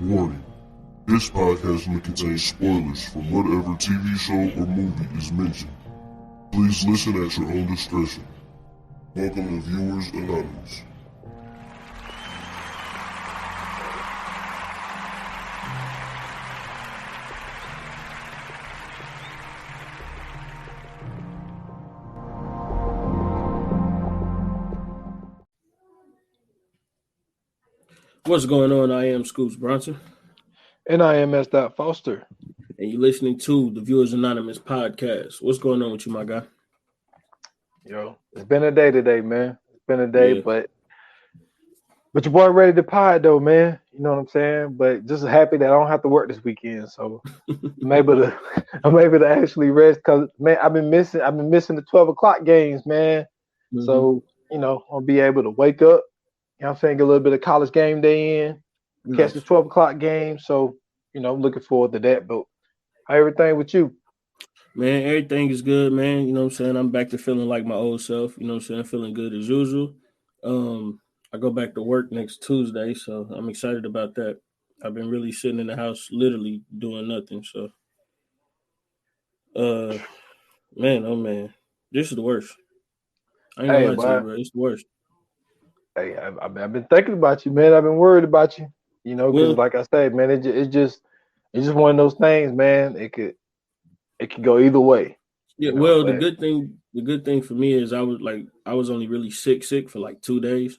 Warning. This podcast may contain spoilers from whatever TV show or movie is mentioned. Please listen at your own discretion. Welcome to Viewers Anonymous. What's going on? I am Scoops Bronson. And I am S. Foster. And you're listening to the Viewers Anonymous podcast. What's going on with you, my guy? Yo, it's been a day today, man. It's been a day, Yeah. but your boy ready to pod though, man. You know what I'm saying? But just happy that I don't have to work this weekend, so I'm able to actually rest because man, I've been missing the 12 o'clock games, man. Mm-hmm. So I'll be able to wake up. You know what I'm saying? Get a little bit of college game day in, catch the 12 o'clock game. So, I'm looking forward to that. But how everything with you? Man, everything is good, man. You know what I'm saying? I'm back to feeling like my old self. You know what I'm saying? Feeling good as usual. I go back to work next Tuesday, so I'm excited about that. I've been really sitting in the house literally doing nothing. So, man, oh man, this is the worst. I ain't gonna lie to you, bro. It's the worst. Hey, I've been thinking about you, man. I've been worried about you. Because like I said, man, it's just one of those things, man. It could go either way. Yeah, the good thing for me is I was only really sick for like 2 days.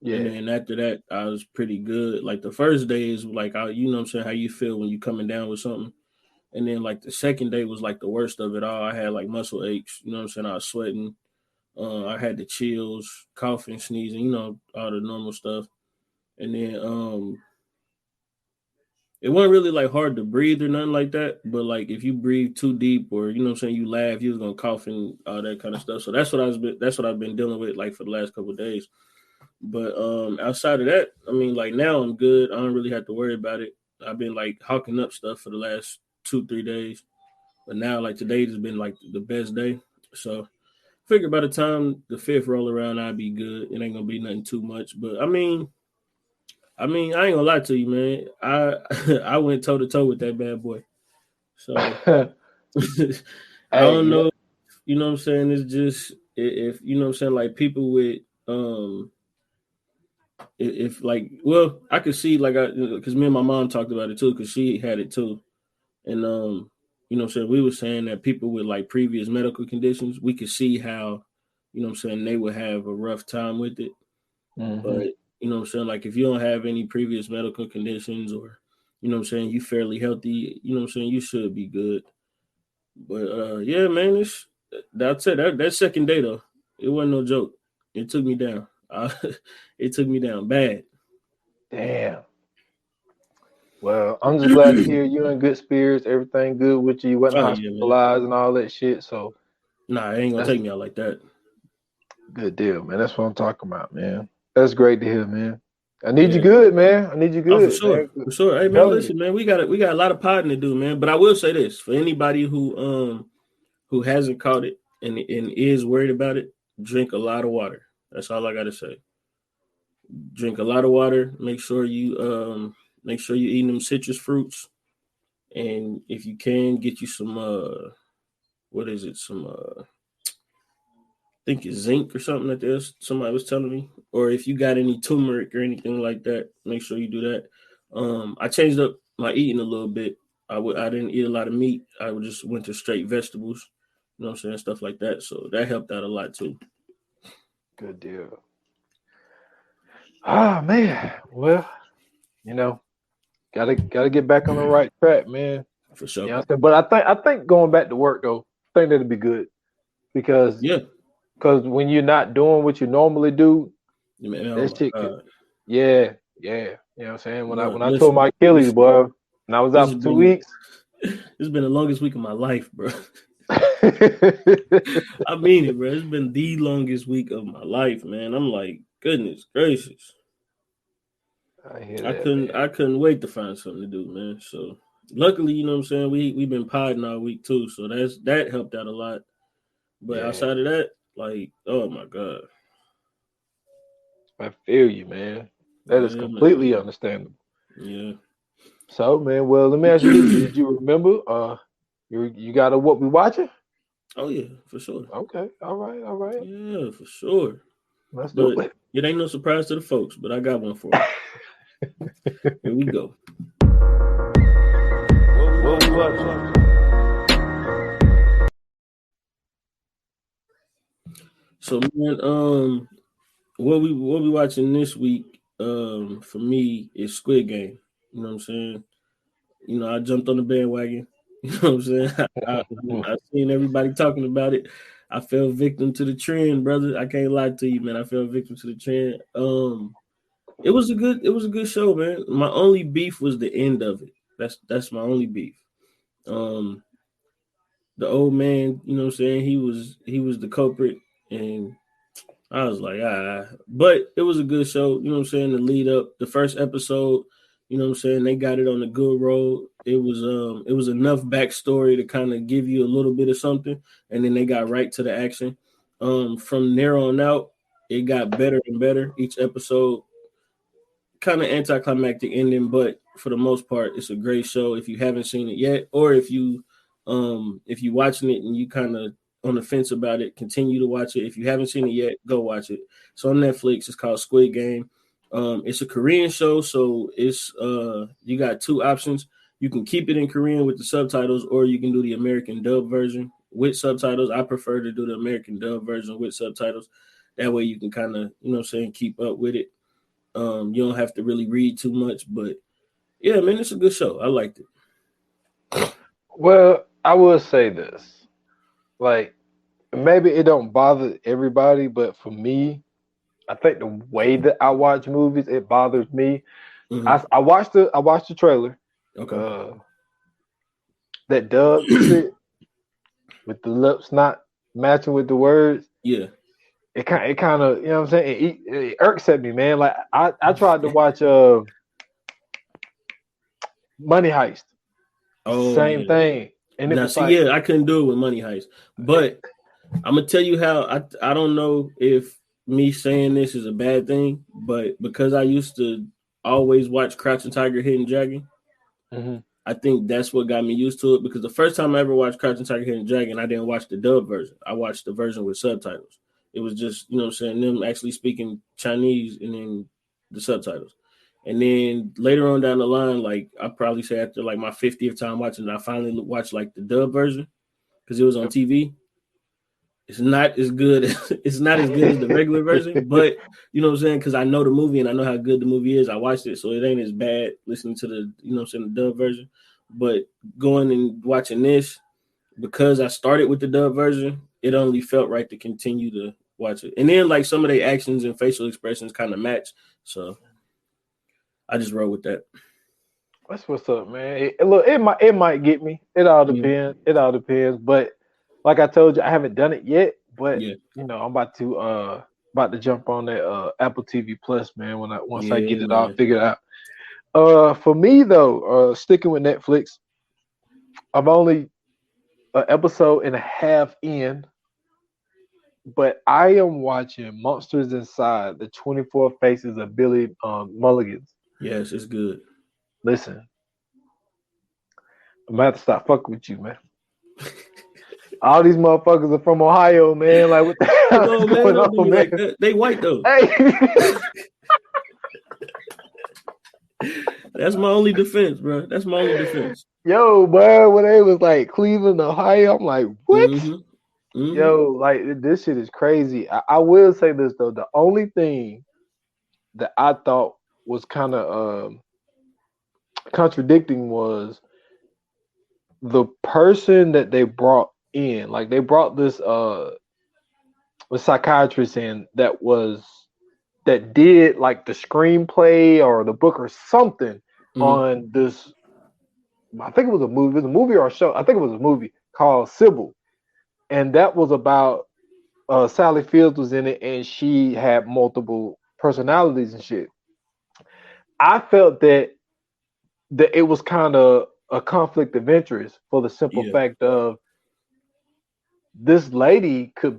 Yeah. And then after that, I was pretty good. Like the first day is like, you know what I'm saying, how you feel when you coming down with something. And then like the second day was like the worst of it all. I had like muscle aches, you know what I'm saying? I was sweating. I had the chills, coughing, sneezing, all the normal stuff. And then it wasn't really like hard to breathe or nothing like that. But like if you breathe too deep or you know what I'm saying, you laugh, you was gonna cough and all that kind of stuff. So that's what I've been dealing with like for the last couple of days. But outside of that, I mean, like now I'm good. I don't really have to worry about it. I've been like hawking up stuff for the last 2-3 days. But now like today has been like the best day. So I figure by the time the fifth roll around, I'll be good. It ain't gonna be nothing too much. But I mean, I ain't gonna lie to you, man. I went toe to toe with that bad boy. So I don't know. You know what I'm saying? It's just if you know what I'm saying, like people with if like, well, I could see like because me and my mom talked about it too, because she had it too, and you know what I'm saying, we were saying that people with like previous medical conditions, we could see how, you know what I'm saying, they would have a rough time with it. Mm-hmm. But you know what I'm saying, like if you don't have any previous medical conditions or you know what I'm saying, you fairly healthy, you know what I'm saying, you should be good. But yeah, man, that's it. That second day though, it wasn't no joke. It took me down. It took me down bad. Damn. Well, I'm just glad to hear you in good spirits. Everything good with you. You wasn't hospitalized and all that shit. So, nah, it ain't gonna take me out like that. Good deal, man. That's what I'm talking about, man. That's great to hear, man. I need you good, man. I need you good. Oh, for sure. Hey, man, listen, man. We got a lot of podding to do, man. But I will say this for anybody who hasn't caught it and is worried about it, drink a lot of water. That's all I gotta say. Drink a lot of water. Make sure you eating them citrus fruits, and if you can, get you some what is it? Some I think it's zinc or something like this. Somebody was telling me, or if you got any turmeric or anything like that, make sure you do that. I changed up my eating a little bit. I didn't eat a lot of meat. I just went to straight vegetables, you know what I'm saying, stuff like that. So that helped out a lot too. Good deal. Ah, man. Well, gotta get back on the right track, man. For sure. You know what I'm saying? But I think going back to work though, I think that'd be good because when you're not doing what you normally do, that shit could, yeah. You know what I'm saying? When I told my Achilles, boy, and I was out for 2 weeks. This has been the longest week of my life, bro. I mean it, bro. It's been the longest week of my life, man. I'm like, goodness gracious. I couldn't wait to find something to do, man. So luckily, you know what I'm saying, we've been podding all week too, so that helped out a lot. But outside of that, like, oh my God. I feel you, man. That is completely understandable. Yeah. So, man, well, let me ask you this: did you remember? You got a what we watching? Oh yeah, for sure. Okay, all right. Yeah, for sure. Let's do it. It ain't no surprise to the folks, but I got one for you. Here we go. What we watching? So man, what we watching this week? For me is Squid Game. You know what I'm saying? You know, I jumped on the bandwagon. You know what I'm saying? I seen everybody talking about it. I fell victim to the trend, brother. I can't lie to you, man. I fell victim to the trend. It was a good show, man. My only beef was the end of it. That's my only beef. The old man, you know what I'm saying? He was the culprit, and I was like, but it was a good show, you know what I'm saying? The lead up, the first episode, you know what I'm saying? They got it on a good road. It was enough backstory to kind of give you a little bit of something, and then they got right to the action. From there on out, it got better and better. Each episode kind of anticlimactic ending, but for the most part, it's a great show. If you haven't seen it yet, or if you watching it and you kind of on the fence about it, continue to watch it. If you haven't seen it yet, go watch it. It's on Netflix. It's called Squid Game. It's a Korean show, so it's you got two options. You can keep it in Korean with the subtitles, or you can do the American dub version with subtitles. I prefer to do the American dub version with subtitles. That way you can kind of, you know what I'm saying, keep up with it. You don't have to really read too much, but yeah, man, it's a good show. I liked it. Well, I will say this. Like, maybe it don't bother everybody, but for me, I think the way that I watch movies, it bothers me. Mm-hmm. I watched the trailer. Okay. That dub shit with the lips not matching with the words. Yeah. It kind of, you know what I'm saying? It irks at me, man. Like I tried to watch Money Heist. Oh, same thing. And now, see, I couldn't do it with Money Heist, but I'm gonna tell you how. I don't know if me saying this is a bad thing, but because I used to always watch Crouching Tiger, Hidden Dragon, mm-hmm. I think that's what got me used to it. Because the first time I ever watched Crouching Tiger, Hidden Dragon, I didn't watch the dub version. I watched the version with subtitles. It was just, you know what I'm saying, them actually speaking Chinese and then the subtitles. And then later on down the line, like I probably say after like my 50th time watching it, I finally watched like the dub version because it was on TV. It's not as good. It's not as good as the regular version, but you know what I'm saying? Because I know the movie and I know how good the movie is. I watched it, so it ain't as bad listening to the, you know what I'm saying, the dub version. But going and watching this, because I started with the dub version, it only felt right to continue to watch it. And then like some of the actions and facial expressions kind of match. So I just roll with that. That's what's up, man. It might get me. It all depends. It all depends. But like I told you, I haven't done it yet. But you know, I'm about to jump on that Apple TV Plus, man. Once I get it all figured out. For me though, sticking with Netflix, I'm only an episode and a half in, but I am watching Monsters Inside: The 24 Faces of Billy Mulligans. Yes, it's good. Listen, I'm gonna have to stop fucking with you, man. All these motherfuckers are from Ohio, man. Like, what the hell is going on, man? Like they white though. Hey. That's my only defense, bro. That's my only defense. Yo, bro, when they was like Cleveland, Ohio, I'm like, what? Mm-hmm. Yo, like this shit is crazy. I will say this though. The only thing that I thought was kind of contradicting was the person that they brought in. Like they brought this a psychiatrist in that did like the screenplay or the book or something on this. I think it was a movie. It was a movie or a show. I think it was a movie called Sybil, and that was about Sally Fields was in it, and she had multiple personalities and shit. I felt that it was kind of a conflict of interest for the simple fact of this lady could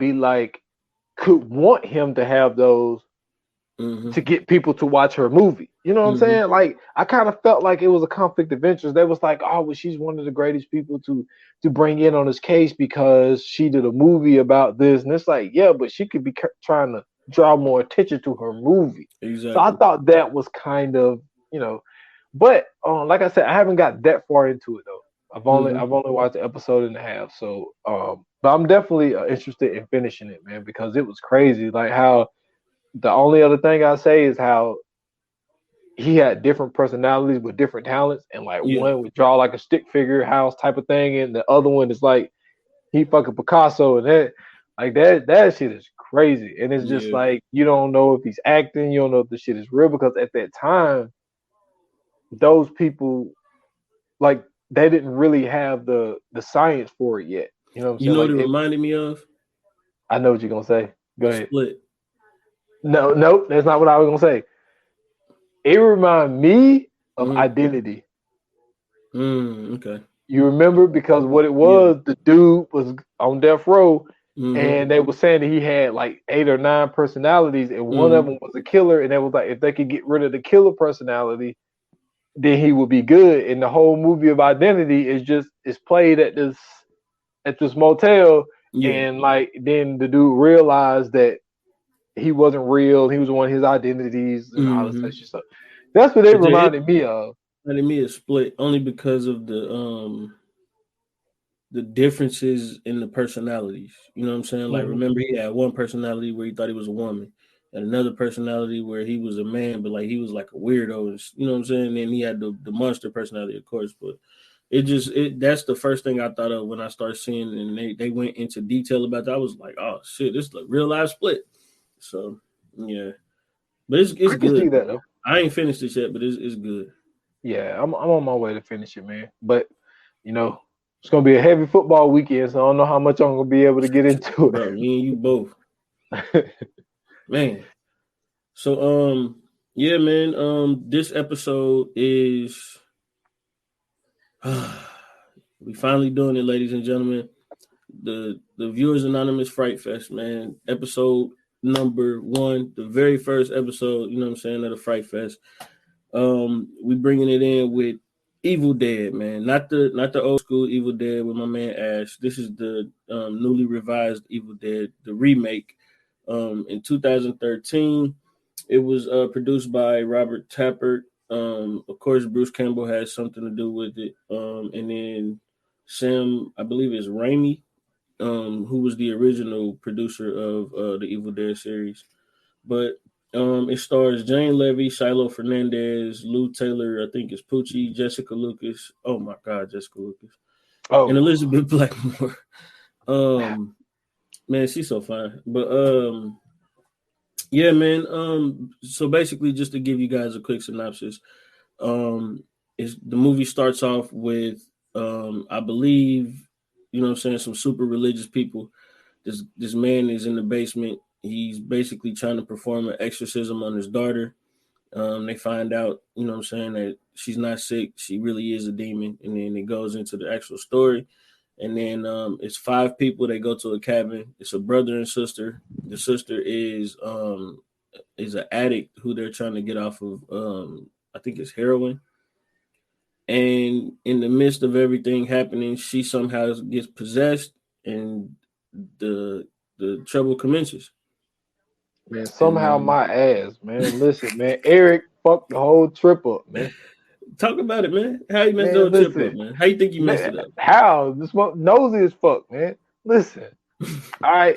want him to have those to get people to watch her movie. You know what I'm saying? Like, I kind of felt like it was a conflict of interest. They was like, oh, well, she's one of the greatest people to bring in on this case because she did a movie about this. And it's like, yeah, but she could be trying to draw more attention to her movie. Exactly. So I thought that was kind of, but like I said, I haven't got that far into it though. I've only watched an episode and a half. So, but I'm definitely interested in finishing it, man, because it was crazy. Like how the only other thing I say is how he had different personalities with different talents, and like one would draw like a stick figure house type of thing, and the other one is like he fucking Picasso, and that shit is crazy. And it's just like you don't know if he's acting, you don't know if the shit is real, because at that time, those people like they didn't really have the science for it yet. You know what I'm saying? You know what it reminded me of? I know what you're gonna say. Go ahead. Split. No, that's not what I was gonna say. It reminded me of Identity. Okay. You remember, because what it was, the dude was on death row, and they were saying that he had like 8 or 9 personalities, and one of them was a killer, and they was like, if they could get rid of the killer personality, then he would be good. And the whole movie of Identity is played at this motel, and like then the dude realized that he wasn't real. He was one of his identities and all this such stuff. That's what it reminded me of. Reminded me of Split only because of the differences in the personalities. You know what I'm saying? Like, remember, he had one personality where he thought he was a woman, and another personality where he was a man, but like he was like a weirdo. And, you know what I'm saying? And then he had the monster personality, of course. But that's the first thing I thought of when I started seeing, and they went into detail about that. I was like, oh shit, this is like real life Split. So yeah, but it's good. See that, though. I ain't finished it yet, but it's good. Yeah, I'm on my way to finish it, man. But it's gonna be a heavy football weekend, so I don't know how much I'm gonna be able to get into it. Bro, me and you both, man. So yeah, man. This episode is we finally doing it, ladies and gentlemen. The Viewers Anonymous Fright Fest, man. Episode number 1, the very first episode, you know what I'm saying, of the Fright Fest. We bringing it in with Evil Dead, man. Not the old school Evil Dead with my man Ash. This is the newly revised Evil Dead, the remake. In 2013, it was produced by Robert Tappert. Of course, Bruce Campbell has something to do with it. And then Sam, I believe it's Raimi, who was the original producer of the Evil Dead series. But it stars Jane Levy, Shiloh Fernandez, Lou Taylor, I think it's Poochie, Jessica Lucas. Oh my God, Jessica Lucas. Oh, and Elizabeth Blackmore. Man, she's so fine. But yeah, man. So basically, just to give you guys a quick synopsis, the movie starts off with I believe, you know what I'm saying, some super religious people. This man is in the basement. He's basically trying to perform an exorcism on his daughter. They find out, you know what I'm saying, that she's not sick. She really is a demon. And then it goes into the actual story. And then it's 5 people. They go to a cabin. It's a brother and sister. The sister is an addict who they're trying to get off of, I think it's heroin. And in the midst of everything happening, she somehow gets possessed, and the trouble commences. Man, somehow my ass, man. Listen, man, Eric fucked the whole trip up, man. Talk about it, man. How you messed the whole trip up, man? How you think you messed it up? How? This one nosy as fuck, man. Listen. All right.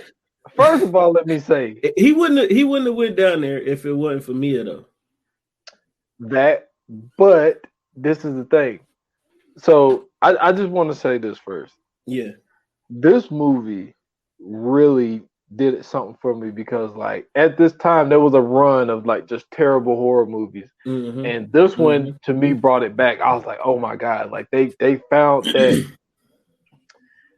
First of all, let me say he wouldn't have went down there if it wasn't for Mia, though. But this is the thing. So I just want to say this first. Yeah. This movie really did something for me, because like at this time there was a run of like just terrible horror movies, and this one to me brought it back. I was like, oh my God, like they found that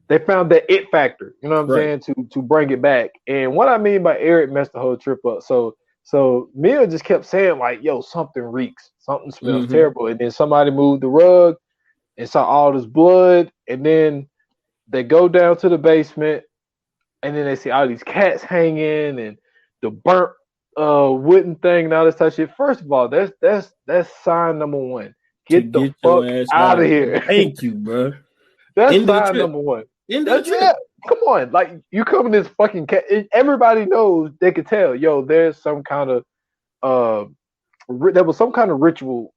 it factor, you know what I'm saying, to bring it back. And what I mean by Eric messed the whole trip up. So Mia just kept saying like, yo, something reeks, something smells terrible, and then somebody moved the rug and saw all this blood, and then they go down to the basement. And then they see all these cats hanging and the burnt wooden thing and all this type of shit. First of all, that's sign number one. Get the fuck out of here. Thank you, bro. That's sign number one. That's it. Come on, like you come in this fucking cat. Everybody knows they could tell. Yo, there's some kind of there was some kind of ritual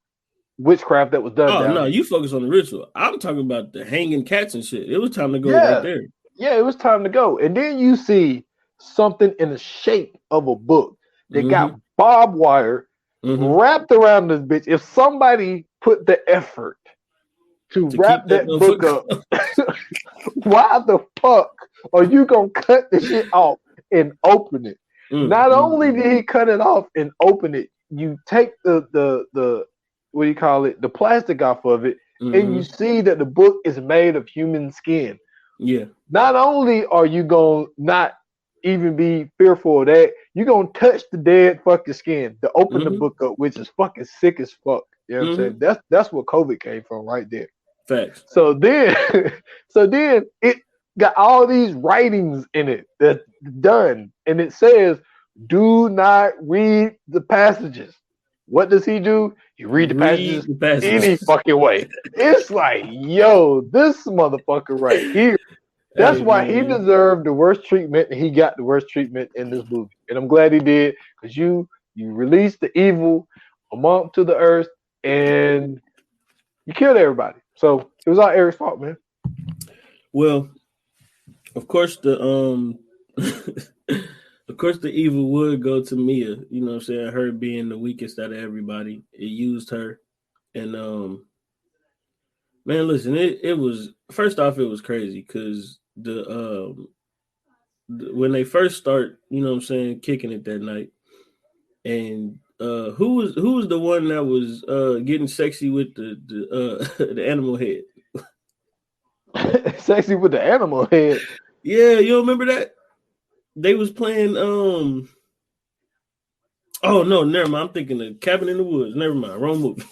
witchcraft that was done. Oh no, you focus on the ritual. I'm talking about the hanging cats and shit. It was time to go right there. Yeah, it was time to go. And then you see something in the shape of a book that got barbed wire wrapped around this bitch. If somebody put the effort to wrap that book up, why the fuck are you gonna cut the shit off and open it? Not only did he cut it off and open it, you take the what do you call it, the plastic off of it, and you see that the book is made of human skin. Yeah. Not only are you gonna not even be fearful of that, you're gonna touch the dead fucking skin to open the book up, which is fucking sick as fuck. You know what I'm saying? That's where COVID came from right there. Facts. So then it got all these writings in it that's done, and it says, do not read the passages. What does he do? He read the passages any fucking way. It's like, yo, this motherfucker right here. That's why he deserved the worst treatment, and he got the worst treatment in this movie. And I'm glad he did, because you released the evil to the earth, and you killed everybody. So it was all Eric's fault, man. Well, of course the evil would go to Mia, you know what I'm saying? Her being the weakest out of everybody. It used her. And man, listen, it was, first off, it was crazy because when they first start, you know what I'm saying, kicking it that night. And who was the one that was getting sexy with the animal head? Sexy with the animal head. Yeah, you remember that? They was playing oh no, never mind. I'm thinking of Cabin in the Woods. Never mind, wrong movie.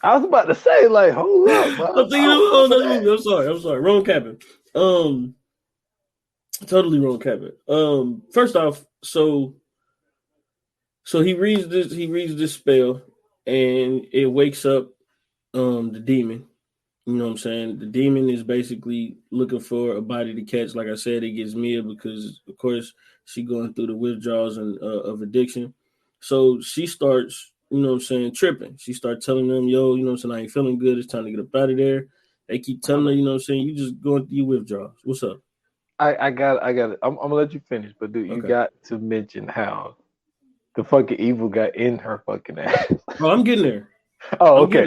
I was about to say, like, hold up. I'm thinking of another movie. I'm sorry. Wrong cabin. Totally wrong cabin. First off, so he reads this spell, and it wakes up the demon. You know what I'm saying? The demon is basically looking for a body to catch. Like I said, it gets Mia because, of course, she going through the withdrawals and of addiction. So she starts, you know what I'm saying, tripping. She starts telling them, yo, you know what I'm saying, I ain't feeling good. It's time to get up out of there. They keep telling her, you know what I'm saying, you just going through your withdrawals. What's up? I got it. I'm gonna let you finish, but dude, you got to mention how the fucking evil got in her fucking ass. Oh, I'm getting there. Oh, okay.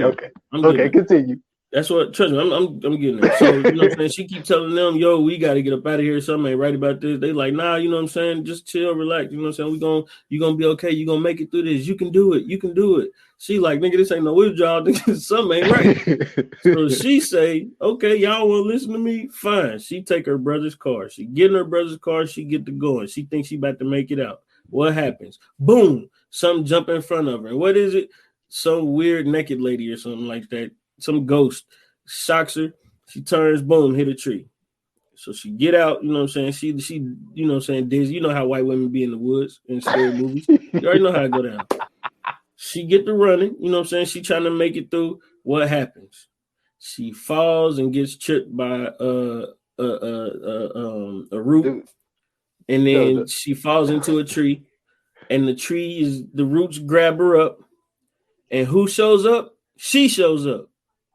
Continue. That's what, trust me, I'm getting there. So, you know what I'm saying? She keep telling them, yo, we got to get up out of here. Something ain't right about this. They like, nah, you know what I'm saying? Just chill, relax. You know what I'm saying? You gonna be okay. You gonna make it through this. You can do it. You can do it. She like, nigga, this ain't no withdrawal. Something ain't right. So she say, okay, y'all want to listen to me? Fine. She take her brother's car. She get in her brother's car. She get to going. She thinks she about to make it out. What happens? Boom. Something jump in front of her. And what is it? Some weird naked lady or something like that. Some ghost shocks her. She turns, boom, hit a tree. So she get out, you know what I'm saying? She you know what I'm saying, dizzy. You know how white women be in the woods in scary movies. You already know how it go down. She get to running, you know what I'm saying? She trying to make it through. What happens? She falls and gets tripped by a root. And then she falls into a tree. And the roots grab her up. And who shows up? She shows up.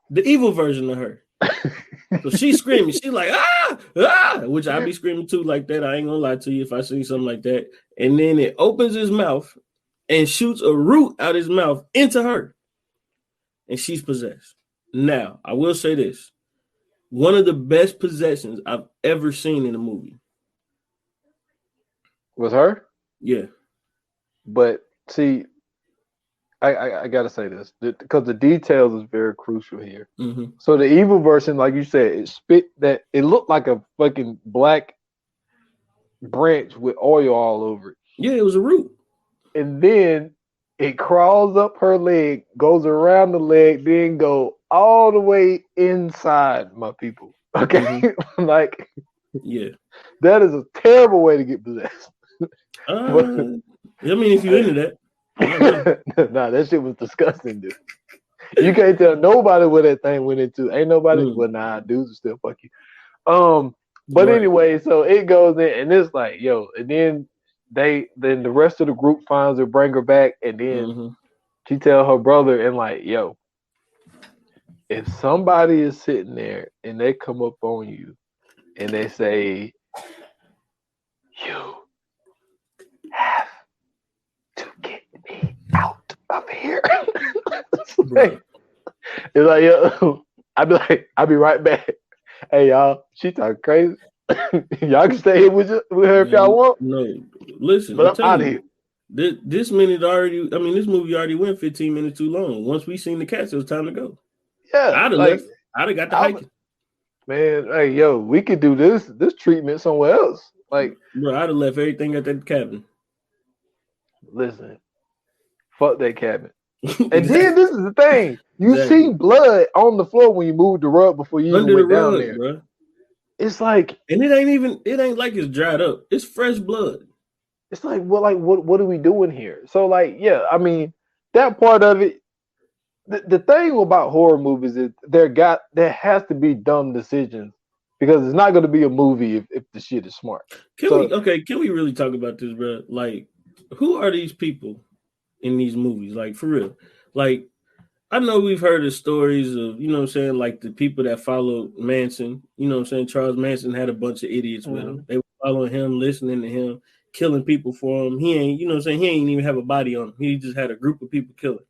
The evil version of her. So she's screaming. She's like, which I be screaming too like that. I ain't gonna lie to you if I see something like that. And then it opens his mouth and shoots a root out his mouth into her. And she's possessed. Now, I will say this. One of the best possessions I've ever seen in a movie. Was her? Yeah. But see, I gotta say this because the details is very crucial here. Mm-hmm. So the evil version, like you said, it looked like a fucking black branch with oil all over it. Yeah, it was a root. And then it crawls up her leg, goes around the leg, then go all the way inside, my people. Okay, mm-hmm. Like, yeah, that is a terrible way to get possessed. I mean, if you're into that. Nah, that shit was disgusting, dude. You can't tell nobody what that thing went into. Ain't nobody. Well, nah, dudes will still fuck you. But anyway, so it goes in, and it's like, yo, and then the rest of the group finds her, bring her back, and then she tell her brother, and like, yo, if somebody is sitting there and they come up on you and they say, you have to get me out of here. It's like, yo, I'll be right back. Hey, y'all, she talking crazy. Y'all can stay here with her if y'all want. No, listen, but I'm out of here. This movie already went 15 minutes too long. Once we seen the cats, it was time to go. Yeah, I'd have left. I'd have got the hiking. Man, hey, yo, we could do this treatment somewhere else. Like, bro, I'd have left everything at that cabin. Listen, fuck that cabin. And then this is the thing: you see blood on the floor when you moved the rug before you even went down there. Bro. It's like, and it ain't like it's dried up. It's fresh blood. It's like, what are we doing here? So, like, yeah, I mean, that part of it. The thing about horror movies is there has to be dumb decisions because it's not going to be a movie if the shit is smart. Can we really talk about this, bro? Like, who are these people in these movies? Like, for real. Like, I know we've heard of stories of, you know what I'm saying, like the people that followed Manson. You know what I'm saying? Charles Manson had a bunch of idiots with him. They were following him, listening to him, killing people for him. He ain't, you know what I'm saying? He ain't even have a body on him. He just had a group of people killing.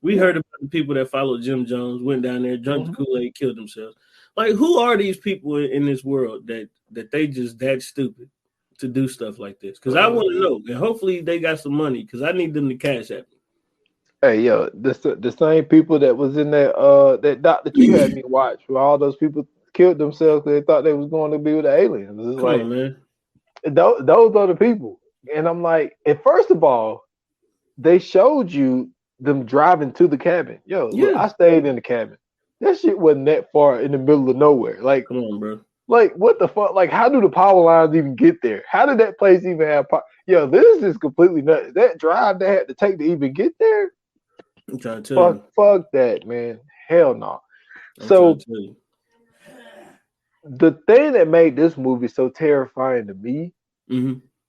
We heard about the people that followed Jim Jones, went down there, drank the Kool-Aid, killed themselves. Like, who are these people in this world that they just that stupid to do stuff like this? Because I want to know, and hopefully they got some money because I need them to cash at me. Hey, yo, the same people that was in that doc that you had me watch, where all those people killed themselves because they thought they was going to be with the aliens. It's Come on, man. Those are the people. And I'm like, and first of all, they showed you them driving to the cabin. Yo, look, I stayed in the cabin. That shit wasn't that far in the middle of nowhere. Like, come on, bro. Like, what the fuck? Like, how do the power lines even get there? How did that place even have power? Yo, this is completely nuts. That drive they had to take to even get there? I'm trying to tell you. Fuck that, man. Hell no. So, the thing that made this movie so terrifying to me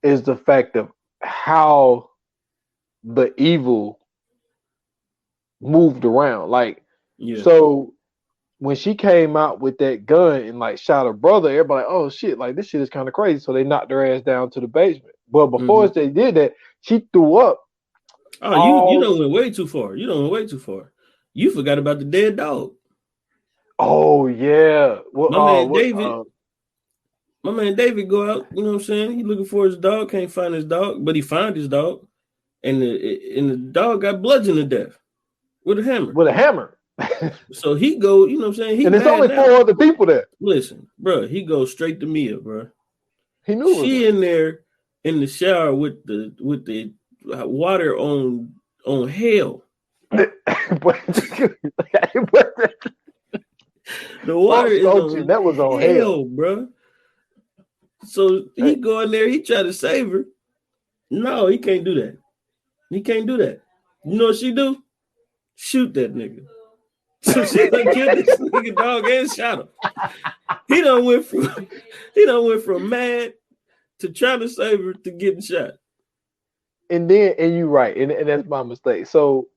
is the fact of how the evil moved around. Like, so when she came out with that gun and like shot her brother, everybody like, oh shit, like this shit is kind of crazy. So they knocked her ass down to the basement. But before they did that, she threw up. Oh, you don't went way too far. You forgot about the dead dog. Oh yeah. Well, my man David go out, you know what I'm saying? He looking for his dog, can't find his dog, but he found his dog. And the dog got bludgeoned to death with a hammer. So he go, you know what I'm saying? And there's only 4 other people there. Listen, bro, he goes straight to Mia, bro. He knew she in there in the shower with the water on hell. The water is on that was on hell, bro. So he go in there, he try to save her. No, he can't do that. You know what she do? Shoot that nigga. So she done killed this nigga dog and shot him. He done went from mad to trying to save her to getting shot. And you're right, and that's my mistake. So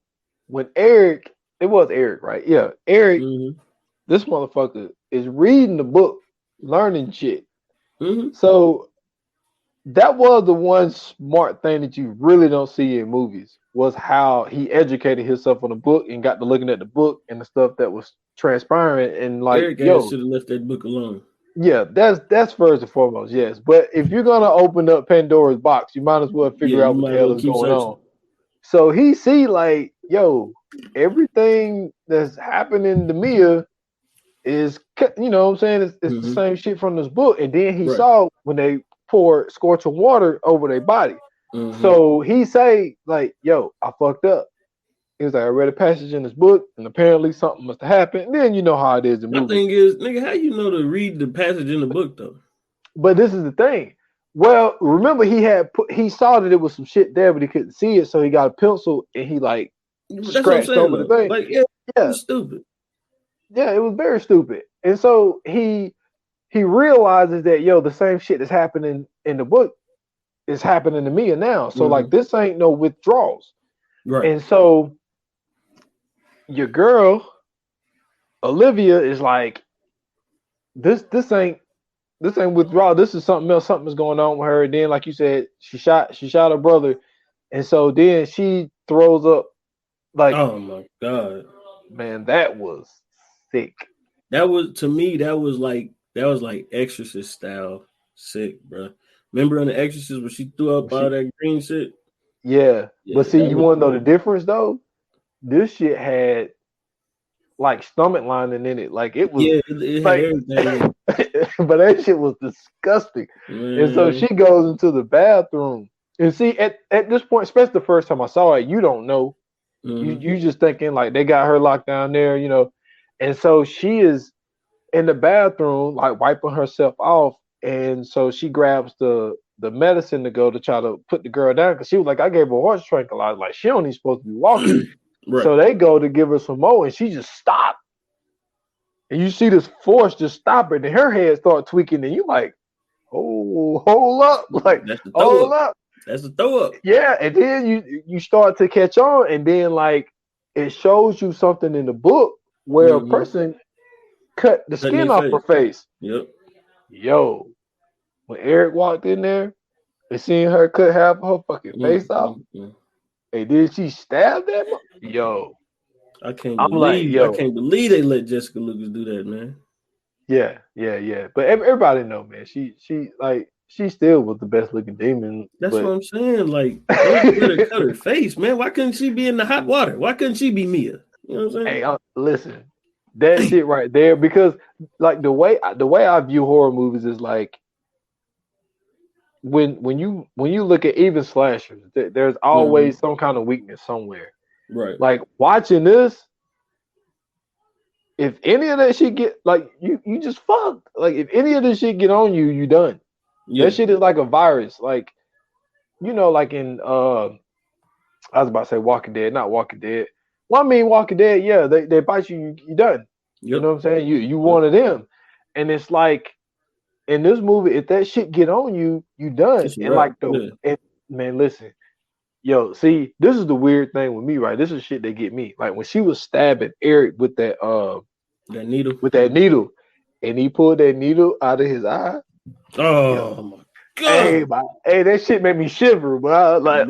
when it was Eric, right? Yeah, Eric, this motherfucker is reading the book, learning shit. So that was the one smart thing that you really don't see in movies, was how he educated himself on the book and got to looking at the book and the stuff that was transpiring. And like, Eric should have left that book alone. Yeah, that's first and foremost, yes. But if you're gonna open up Pandora's box, you might as well figure out what the hell is going on. So he see like, yo, everything that's happening to Mia is, you know what I'm saying, it's the same shit from this book. And then he saw when they pour scorching water over their body. So he say like, yo, I fucked up. He was like, I read a passage in this book, and apparently something must have happened. And then you know how it is in movies. The thing is, nigga, how you know to read the passage in the book though? But this is the thing. Well, remember he saw that it was some shit there, but he couldn't see it, so he got a pencil and he like scratched over the thing. Like, yeah, it was stupid. Yeah, it was very stupid. And so he realizes that the same shit that's happening in the book is happening to Mia now. So like this ain't no withdrawals. Right. And so your girl, Olivia, is like, this ain't withdrawal. This is something else. Something's going on with her. And then, like you said, she shot her brother. And so then she throws up like, oh my God. Man, that was sick. That was, to me, that was like Exorcist style sick, bro. Remember in The Exorcist when she threw up all that green shit? Yeah. But see, you want to know the difference though? This shit had like stomach lining in it. Like it was, it had everything. But that shit was disgusting. Man. And so she goes into the bathroom. And see, at this point, especially the first time I saw it, you don't know. You just thinking like they got her locked down there, And so she is in the bathroom, like wiping herself off. And so she grabs the medicine to go to try to put the girl down, because she was like, I gave her a horse tranquilizer. Like, she don't even supposed to be walking. Right. So they go to give her some more, and she just stopped. And you see this force just stop her, and her head start tweaking, and you like, oh, hold up. Like, hold up. That's a throw up. Yeah, and then you start to catch on, and then like it shows you something in the book where a person cut the skin off her face. Yep. Yo, when Eric walked in there and seen her cut half of her fucking face off, and then she stabbed that. Yo, I can't believe they let Jessica Lucas do that, man. Yeah. But everybody know, man. She still was the best looking demon. That's what I'm saying. Like, they let her cut her face, man. Why couldn't she be in the hot water? Why couldn't she be Mia? You know what I'm saying? Hey, listen, that shit right there, because like the way I view horror movies is like when you look at even slashers, there's always some kind of weakness somewhere. Right. Like watching this, if any of that shit get like you just fucked. Like if any of this shit get on you, you done. Yeah. That shit is like a virus. Like, like in I was about to say Walking Dead, not Walking Dead. Well, I mean Walking Dead, yeah, they bite you done. Yep. You know what I'm saying? You one of them. And it's like in this movie, if that shit get on you, you done. It's and right. Like man, listen. Yo, see, this is the weird thing with me, right? This is shit that get me. Like when she was stabbing Eric with that needle. With that needle, and he pulled that needle out of his eye. Oh my God. Hey, that shit made me shiver, but I was like,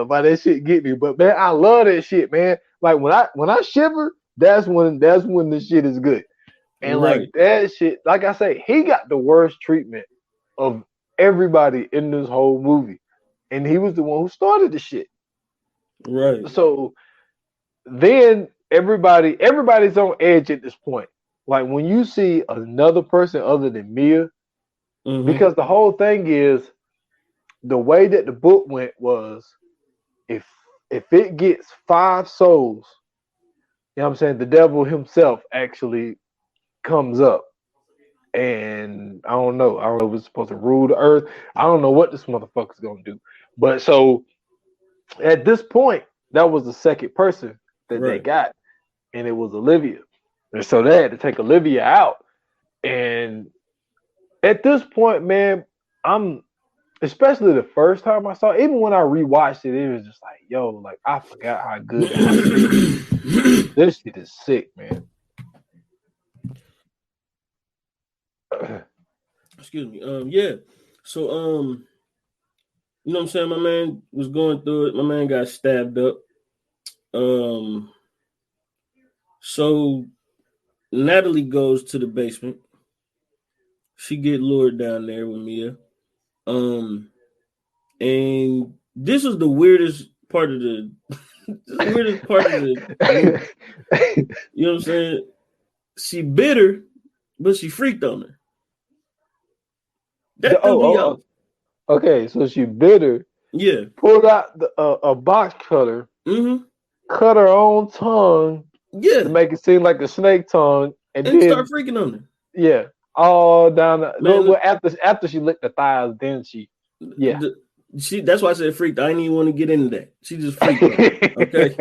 but that shit get me. But man, I love that shit, man. Like when I shiver, that's when the shit is good. And like that shit, like I say, he got the worst treatment of everybody in this whole movie. And he was the one who started the shit. Right. So then everybody's on edge at this point. Like when you see another person other than Mia, because the whole thing is the way that the book went was if it gets 5 souls, you know what I'm saying, the devil himself actually comes up. And I don't know if it's supposed to rule the earth. I don't know what this motherfucker's gonna do. But so at this point, that was the second person that they got, and it was Olivia. And so they had to take Olivia out. And at this point, man, especially the first time I saw it, even when I rewatched it, it was just like, yo, like I forgot how good this shit is sick, man. Excuse me. Yeah. So, you know what I'm saying? My man was going through it. My man got stabbed up. So Natalie goes to the basement. She get lured down there with Mia. And this is the weirdest part of the movie. You know what I'm saying? She bit her, but she freaked on her. That threw me off. Okay, so she bit her. Yeah. Pulled out a box cutter. Cut her own tongue. Yeah. To make it seem like a snake tongue. And then start freaking on her. Yeah. all down. Well, after she licked the thighs, then she, yeah. That's why I said freaked. I didn't even want to get into that. She just freaked out. Okay.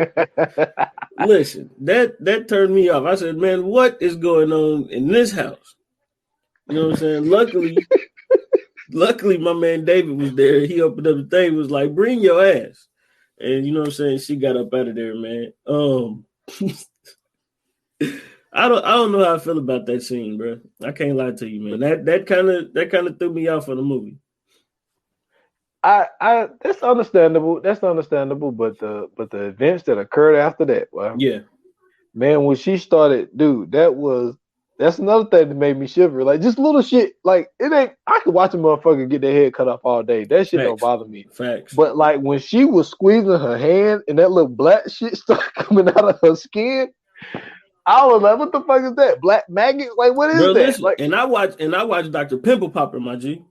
Listen, that turned me off. I said, man, what is going on in this house? You know what I'm saying? Luckily, my man David was there. He opened up the thing, was like, bring your ass. And you know what I'm saying? She got up out of there, man. I don't know how I feel about that scene, bro. I can't lie to you, man. That kind of threw me off of the movie. That's understandable. But the events that occurred after that, well, yeah, man, when she started, dude, that's another thing that made me shiver. Like just little shit, like it ain't. I could watch a motherfucker get their head cut off all day. That shit don't bother me. Facts. But like when she was squeezing her hand and that little black shit started coming out of her skin, I was like, "What the fuck is that? Black maggot? Like what is that?" Listen, like, and I watched Dr. Pimple Popper, my G.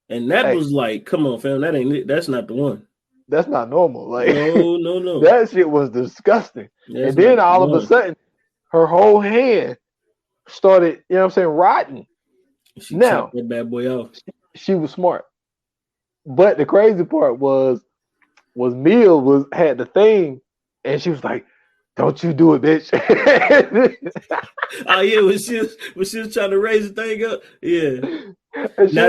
And that was like, come on, fam, that's not the one. That's not normal. Like no. That shit was disgusting. And then all of a sudden, her whole hand started, you know what I'm saying, rotting. She chopped that bad boy off. She was smart. But the crazy part was Mia had the thing, and she was like, "Don't you do it, bitch." Oh yeah, when she was trying to raise the thing up. Yeah. Now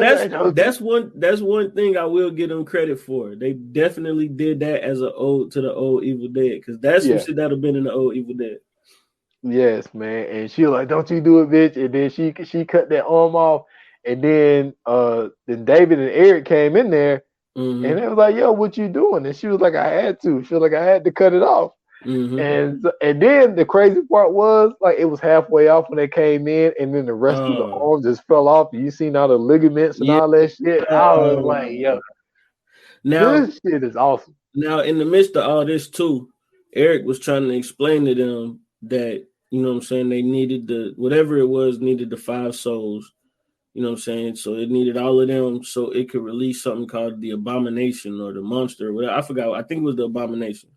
that's one thing I will give them credit for. They definitely did that as an ode to the old Evil Dead, because that's some shit that have been in the old Evil Dead. Yes, man. And she was like, "Don't you do it, bitch." And then she cut that arm off, and then David and Eric came in there, and they was like, "Yo, what you doing?" And she was like, "I had to." She was like, "I had to cut it off." And then the crazy part was like it was halfway off when they came in, and then the rest of the arm just fell off. You seen all the ligaments and all that shit. I was like, "Yo, now this shit is awesome." Now, in the midst of all this too, Eric was trying to explain to them that, you know what I'm saying, they needed needed the 5 souls. You know what I'm saying? So it needed all of them so it could release something called the Abomination or the Monster or whatever. I forgot. I think it was the Abomination.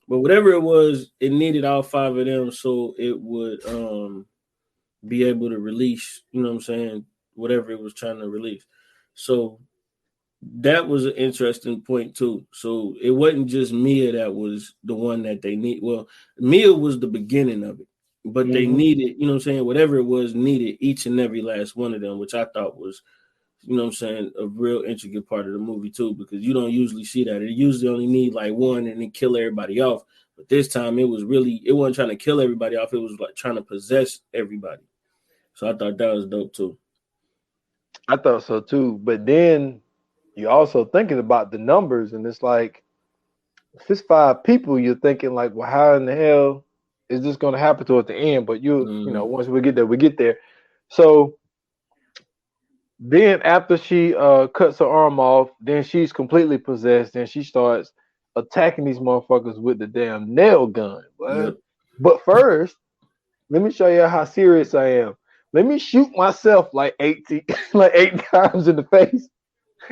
But whatever it was, it needed all 5 of them so it would be able to release, you know what I'm saying, whatever it was trying to release. So that was an interesting point too. So it wasn't just Mia that was the one that they need. Well, Mia was the beginning of it, but they needed, you know what I'm saying, whatever it was, needed each and every last one of them, which I thought was, you know what I'm saying, a real intricate part of the movie too, because you don't usually see that. It usually only need like one and then kill everybody off. But this time it wasn't trying to kill everybody off. It was like trying to possess everybody. So I thought that was dope too. I thought so too. But then you're also thinking about the numbers, and it's like, if it's 5 people, you're thinking like, well, how in the hell is this going to happen toward the end? But you know, once we get there, we get there. So then after she cuts her arm off, then she's completely possessed, and she starts attacking these motherfuckers with the damn nail gun. But first, let me show you how serious I am. Let me shoot myself like 8 times in the face,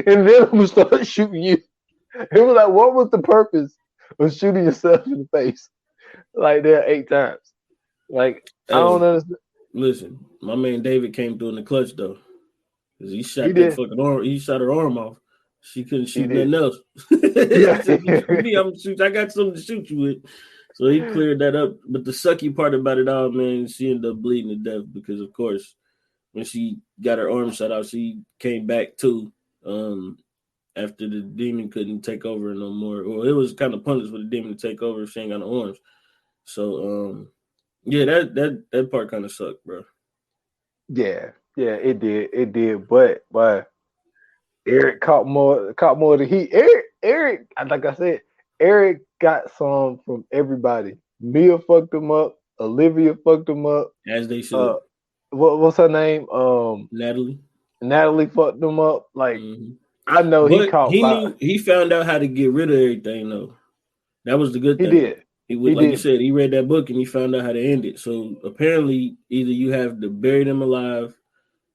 and then I'm gonna start shooting you. It was like, what was the purpose of shooting yourself in the face like that 8 times? Like, I don't understand. Listen, my man David came through in the clutch though. Because he shot that fucking arm, he shot her arm off. She couldn't shoot nothing else. I got something to shoot you with. So he cleared that up. But the sucky part about it all, man, she ended up bleeding to death because, of course, when she got her arm shot out, she came back too after the demon couldn't take over no more. Or it was kind of pointless for the demon to take over if she ain't got no arms. So, yeah, that part kind of sucked, bro. Yeah, it did. But Eric caught more of the heat. Eric, like I said, Eric got some from everybody. Mia fucked him up. Olivia fucked him up. As they should. What's her name? Natalie. Natalie fucked him up. Like, I know he found out how to get rid of everything though. That was the good thing. He did. You said, he read that book and he found out how to end it. So apparently, either you have to bury them alive,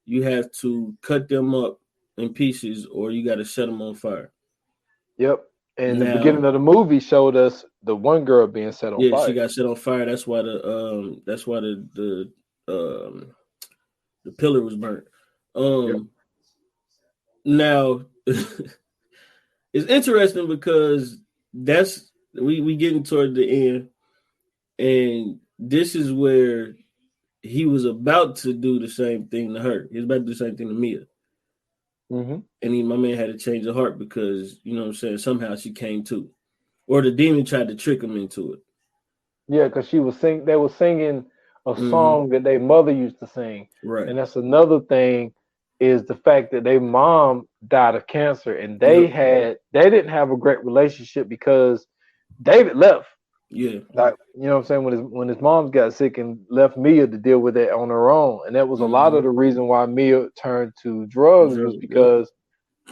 you have to cut them up in pieces, or you got to set them on fire. Yep. And the beginning of the movie showed us the one girl being set on fire. Yeah, she got set on fire. That's why The pillar was burnt. Now it's interesting because that's we getting toward the end, and this is where he was about to do the same thing to her. He was about to do the same thing to Mia. Mm-hmm. And my man had to change her heart because, you know what I'm saying, somehow she came to. Or the demon tried to trick him into it. Yeah, because they were singing a song that their mother used to sing. Right. And that's another thing is the fact that their mom died of cancer and they didn't have a great relationship because David left. Yeah. Like, you know what I'm saying? When his mom got sick and left Mia to deal with it on her own. And that was a lot of the reason why Mia turned to drugs was because,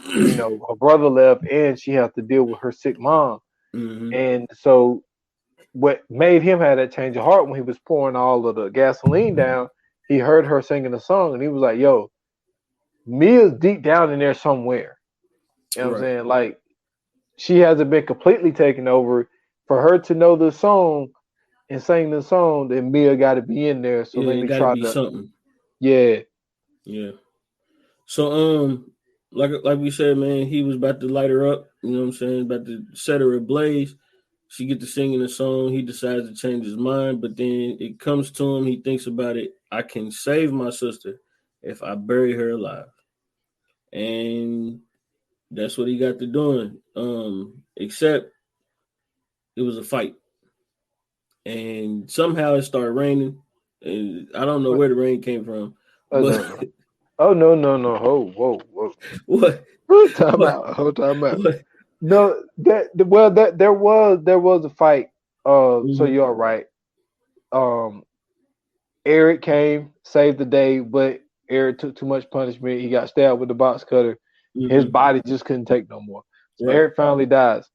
you know, her brother left and she had to deal with her sick mom. And so what made him have that change of heart when he was pouring all of the gasoline down, he heard her singing the song and he was like, yo, Mia's deep down in there somewhere. You know what I'm saying? Like, she hasn't been completely taken over. For her to know the song and sing the song, then Mia got to be in there. So let me try to something. Yeah. So like we said, man, he was about to light her up. You know what I'm saying? About to set her ablaze. She get to singing the song. He decides to change his mind, but then it comes to him. He thinks about it. I can save my sister if I bury her alive, and that's what he got to doing. Except it was a fight. And somehow it started raining. And I don't know where the rain came from. But... Oh, no. Whoa. What? Time out. What? No, there was a fight. So you're right. Eric came, saved the day, but Eric took too much punishment. He got stabbed with the box cutter. His body just couldn't take no more. So Eric finally dies.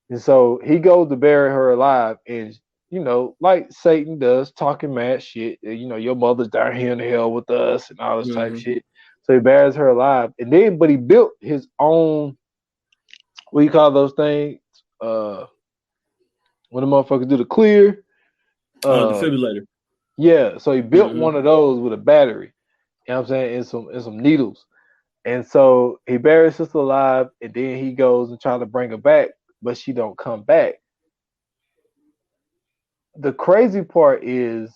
And so he goes to bury her alive, and you know, like Satan does, talking mad shit. You know, your mother's down here in the hell with us and all this type shit. So he buries her alive, and then but he built his own. What do you call those things? When the motherfuckers do the clear, defibrillator. Yeah, so he built one of those with a battery. You know what I'm saying? And some needles. And so he buries sister alive, and then he goes and tries to bring her back, but she don't come back. The crazy part is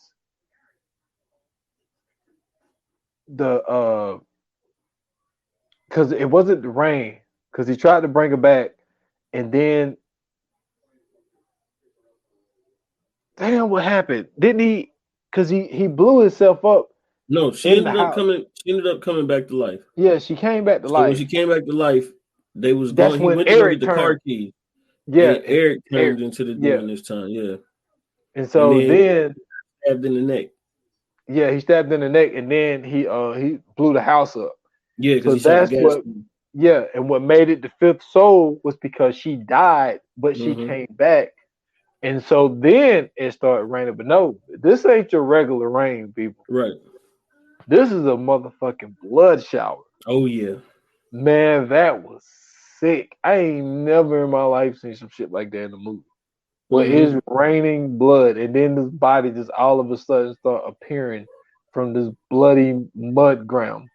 because it wasn't the rain, because he tried to bring her back, and then damn, what happened? Didn't he? Because he blew himself up. No, she ended up coming back to life. Yeah, she came back to life. When she came back to life, they was That's going. When he went Eric to go get the car key. Yeah, Eric turned into the demon this time. Yeah, and so then stabbed in the neck. Yeah, he stabbed in the neck, and then he blew the house up. Yeah, so that's what. Yeah, and what made it the fifth soul was because she died, but she came back. And so then it started raining. But no, this ain't your regular rain, people. Right. This is a motherfucking blood shower. Oh, yeah. Man, that was sick. I ain't never in my life seen some shit like that in a movie. Where it's raining blood, and then this body just all of a sudden start appearing from this bloody mud ground.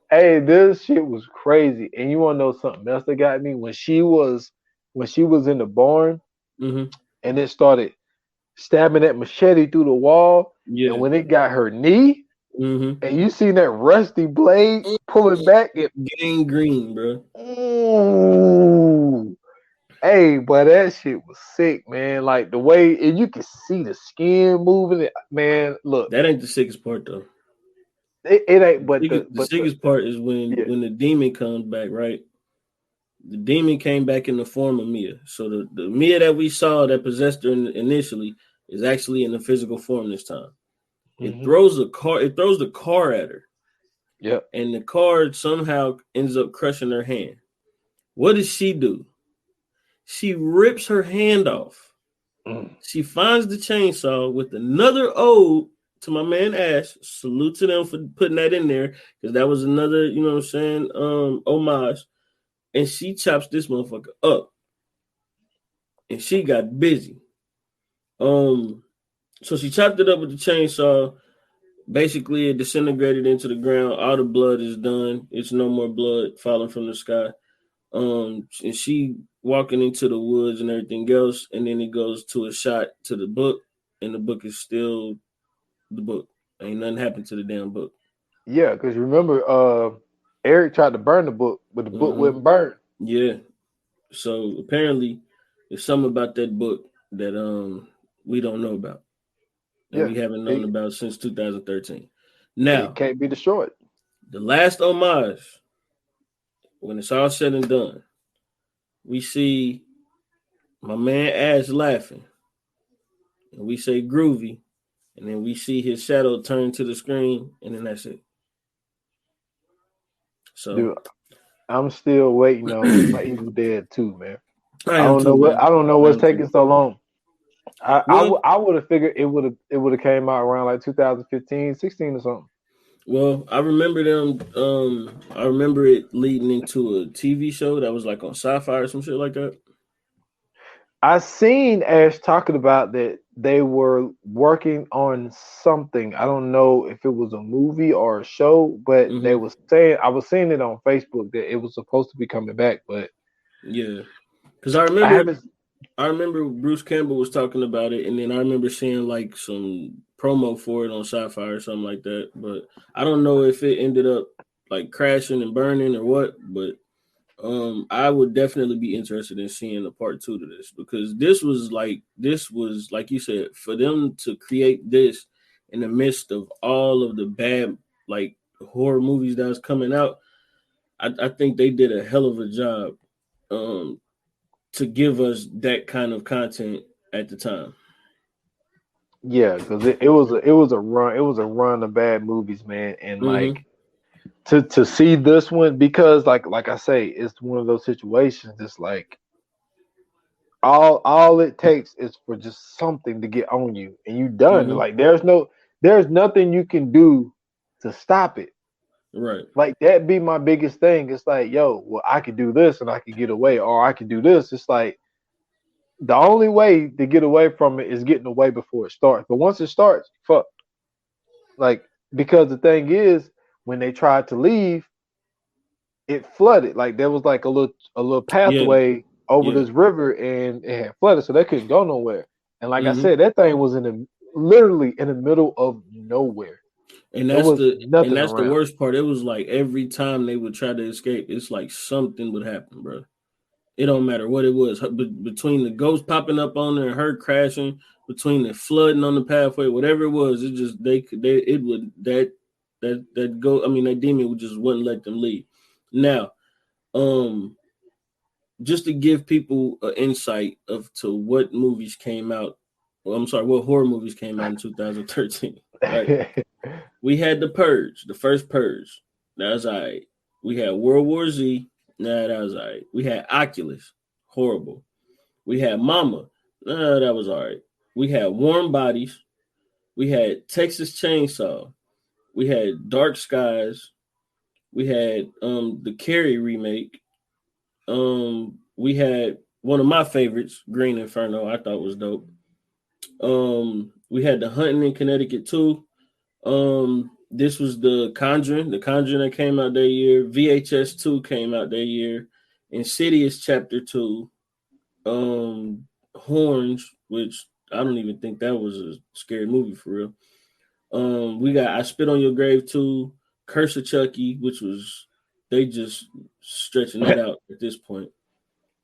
Hey, this shit was crazy. And you want to know something else that got me? When she was in the barn, and it started stabbing that machete through the wall, and when it got her knee, and you seen that rusty blade pulling back, it gangrene, bro. Ooh. Hey, but that shit was sick, man. Like the way, and you can see the skin moving. Man, look, that ain't the sickest part though. It ain't. But the sickest part is when the demon comes back, right? The demon came back in the form of Mia. So the Mia that we saw that possessed her initially is actually in the physical form this time. It throws the car. It throws the car at her. Yeah, and the car somehow ends up crushing her hand. What does she do? She rips her hand off. She finds the chainsaw with another ode to my man Ash. Salute to them for putting that in there, because that was another, you know what I'm saying, homage. And she chops this motherfucker up. And she got busy. So she chopped it up with the chainsaw. Basically, it disintegrated into the ground. All the blood is done. It's no more blood falling from the sky. And she walking into the woods and everything else, and then it goes to a shot to the book, and the book is still the book. Ain't nothing happened to the damn book. Yeah, because remember, Eric tried to burn the book, but the book wouldn't burn. Yeah. So apparently, there's something about that book that we don't know about, and we haven't known about since 2013. Now it can't be destroyed. The last homage, when it's all said and done, we see my man Ash laughing, and we say groovy, and then we see his shadow turn to the screen, and then that's it. So, dude, I'm still waiting on my Evil Dead 2, man. I don't know what's taking so long. I would have figured it would have came out around like 2015, 16 or something. Well, I remember them. I remember it leading into a TV show that was like on Sci-Fi or some shit like that. I seen Ash talking about that they were working on something. I don't know if it was a movie or a show, but they was saying, I was seeing it on Facebook that it was supposed to be coming back. But yeah, because I remember Bruce Campbell was talking about it, and then I remember seeing like some promo for it on Sci-Fi or something like that. But I don't know if it ended up like crashing and burning or what. But I would definitely be interested in seeing a part 2 to this, because this was like you said, for them to create this in the midst of all of the bad like horror movies that was coming out. I think they did a hell of a job to give us that kind of content at the time. Yeah, because it was a run of bad movies, man, and like to see this one, because like I say, it's one of those situations. It's like all it takes is for just something to get on you, and you done. Like there's nothing you can do to stop it. Right. Like that be my biggest thing. It's like, yo, well, I could do this and I could get away, or I could do this. It's like the only way to get away from it is getting away before it starts. But once it starts, fuck. Like, because the thing is, when they tried to leave, it flooded. Like there was like a little pathway over this river, and it had flooded, so they couldn't go nowhere. And like I said, that thing was literally in the middle of nowhere. And that's the worst part. It was like every time they would try to escape, it's like something would happen, bro. It don't matter what it was. Between the ghost popping up on there and her crashing, between the flooding on the pathway, whatever it was, it just that demon would just wouldn't let them leave. Now, just to give people an insight to what movies came out. Well, I'm sorry, what horror movies came out in 2013. Right? We had The Purge, the first Purge. That was all right. We had World War Z. Nah, that was all right. We had Oculus. Horrible. We had Mama. Nah, that was all right. We had Warm Bodies. We had Texas Chainsaw. We had Dark Skies. We had the Carrie remake. We had one of my favorites, Green Inferno. I thought was dope. We had The Hunting in Connecticut too. This was The Conjuring that came out that year. VHS 2 came out that year. Insidious Chapter 2. Horns, which I don't even think that was a scary movie for real. We got I Spit on Your Grave 2. Curse of Chucky, which was they just stretching that out at this point.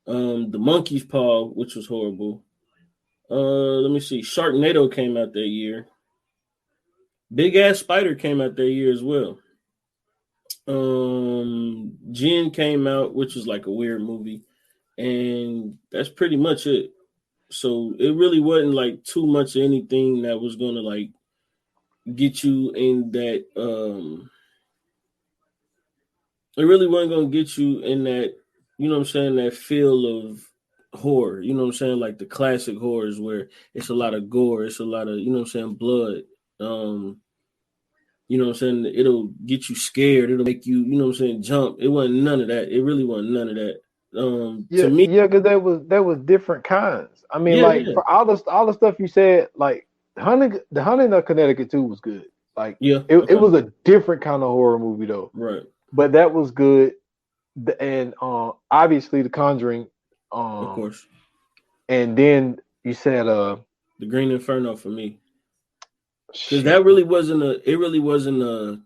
The Monkey's Paw, which was horrible. Let me see. Sharknado came out that year. Big Ass Spider came out that year as well. Jinn came out, which was like a weird movie, and that's pretty much it. So it really wasn't like too much of anything that was gonna like get you in that. It really wasn't gonna get you in that. You know what I'm saying? That feel of horror. You know what I'm saying? Like the classic horrors where it's a lot of gore, it's a lot of, you know what I'm saying, blood. You know what I'm saying? It'll get you scared. It'll make you, you know what I'm saying, jump. It wasn't none of that. It really wasn't none of that. To me, because there was different kinds. I mean, for all the stuff you said, like The Hunting of Connecticut 2 was good. Like, yeah, it was a different kind of horror movie though. Right. But that was good. And obviously The Conjuring. Of course. And then you said The Green Inferno for me. Because that really wasn't a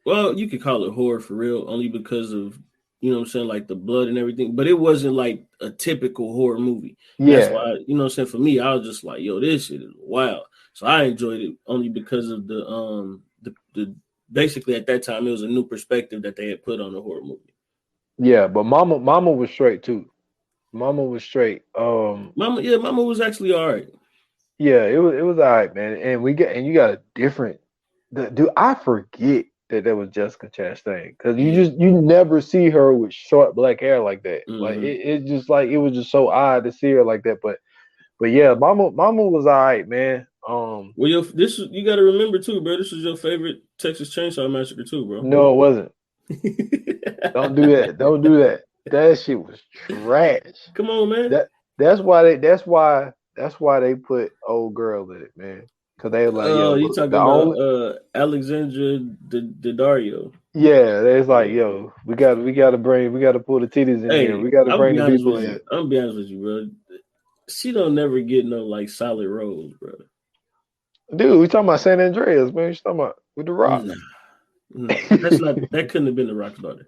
well, you could call it horror for real, only because of, you know what I'm saying, like the blood and everything, but it wasn't like a typical horror movie. Yeah. That's why, you know what I'm saying, for me, I was just like, yo, this shit is wild. So I enjoyed it only because of the basically at that time it was a new perspective that they had put on a horror movie. Yeah, but Mama was straight too. Mama was straight. Mama was actually all right. Yeah, it was all right, man. And you got a different dude, I forget that was Jessica Chastain, because you never see her with short black hair like that. Mm-hmm. Like it just like it was just so odd to see her like that. But yeah, Mama was all right, man. Well, you got to remember too, bro. This is your favorite Texas Chainsaw Massacre too, bro. No, it wasn't. Don't do that. Don't do that. That shit was trash. Come on, man. That's why they put old girl in it, man. Because they were like, yo, you talking about Alexandra Daddario? Yeah, they was like, yo, we got to pull the titties in here. We got to bring the people in. I'm gonna be honest with you, bro. She don't never get no like solid roles, bro. Dude, we talking about San Andreas, man. You talking about with The Rock? Nah, that's not. That couldn't have been The Rock's daughter.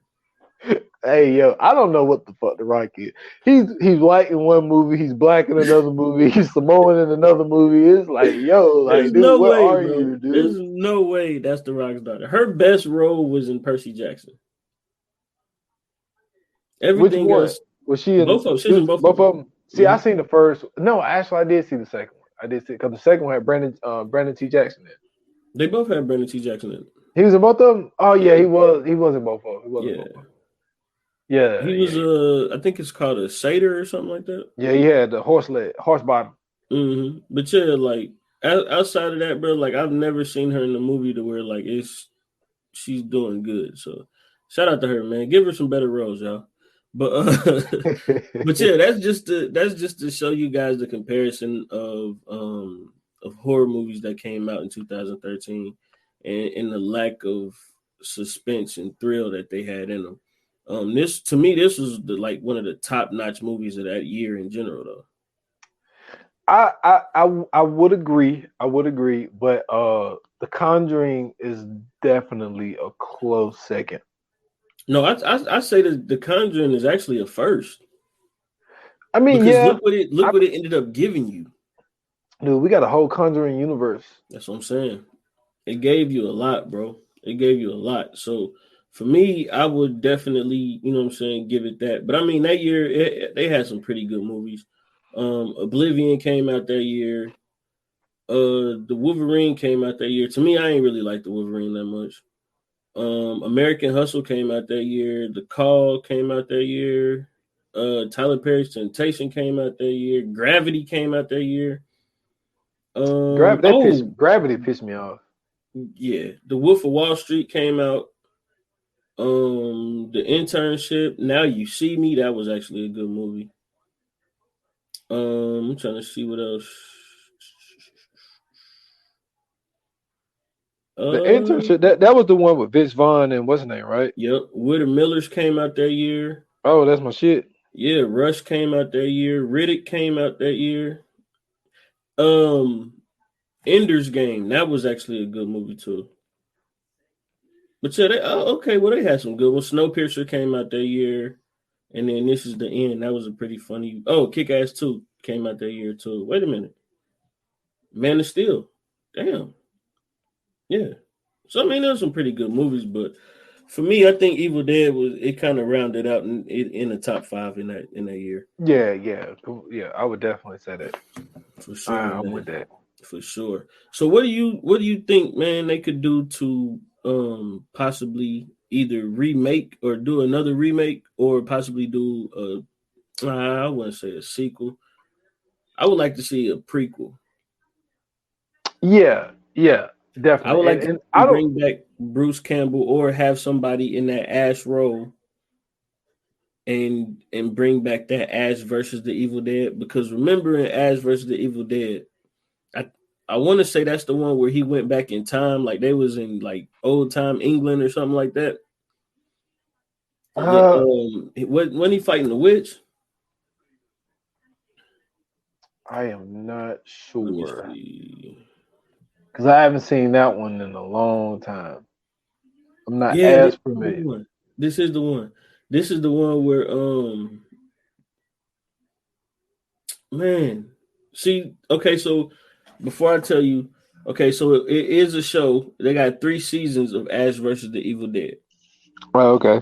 Hey, yo, I don't know what the fuck The Rock is. He's white in one movie, he's black in another movie, he's Samoan in another movie. It's like, yo, like, dude, no where way, are bro. you, dude? There's no way that's The Rock's daughter. Her best role was in Percy Jackson. Everything Which one? else Was she in both of them? She's in both of them. See, I seen the first. No, actually, I did see the second one. I did see, because the second one had Brandon T. Jackson in it. They both had Brandon T. Jackson in it. He was in both of them? Oh, yeah, he was. He was in both of them. He was in both of them. Yeah. He was, I think it's called a satyr or something like that. Yeah, he had the horse bottom. Mm-hmm. But yeah, like, outside of that, bro, like, I've never seen her in a movie to where, like, she's doing good. So, shout out to her, man. Give her some better roles, y'all. But but yeah, that's just to show you guys the comparison of horror movies that came out in 2013 and the lack of suspense and thrill that they had in them. This was one of the top-notch movies of that year in general, though. I would agree. But The Conjuring is definitely a close second. No, I say that The Conjuring is actually a first. I mean, because look what it ended up giving you. Dude, we got a whole Conjuring universe. That's what I'm saying. It gave you a lot, bro. It gave you a lot. So for me, I would definitely, you know what I'm saying, give it that. But I mean, that year they had some pretty good movies. Oblivion came out that year. The Wolverine came out that year. To me, I ain't really like the Wolverine that much. American Hustle came out that year. The Call came out that year. Tyler Perry's Temptation came out that year. Gravity came out that year. Gravity pissed me off. Yeah, The Wolf of Wall Street came out. The Internship, Now You See Me, that was actually a good movie. I'm trying to see what else. The Internship, that was the one with Vince Vaughn and what's his name, right? Yep. We're the Millers came out that year. Oh, that's my shit. Yeah, Rush came out that year. Riddick came out that year. Ender's Game, that was actually a good movie too. But yeah, they had some good ones. Snowpiercer came out that year, and then This Is the End. That was a pretty funny. Oh, Kick-Ass 2 came out that year too. Wait a minute, Man of Steel. Damn. Yeah. So I mean, there's some pretty good movies, but for me, I think Evil Dead kind of rounded out in the top 5 in that year. Yeah. I would definitely say that. For sure, I'm with that. For sure. So what do you think, man, they could do to possibly either remake or do another remake, or possibly do I wouldn't say a sequel. I would like to see a prequel. Yeah, definitely. I would like to bring back Bruce Campbell, or have somebody in that Ash role and bring back that Ash versus the Evil Dead, because remember in Ash versus the Evil Dead, I want to say that's the one where he went back in time, like they was in like old time England or something like that. When he fighting the witch? I am not sure because I haven't seen that one in a long time. I'm not as familiar. This is the one. This is the one where man. See, okay, so before I tell you, okay, so it is a show. They got 3 seasons of Ash versus the Evil Dead. Oh, okay.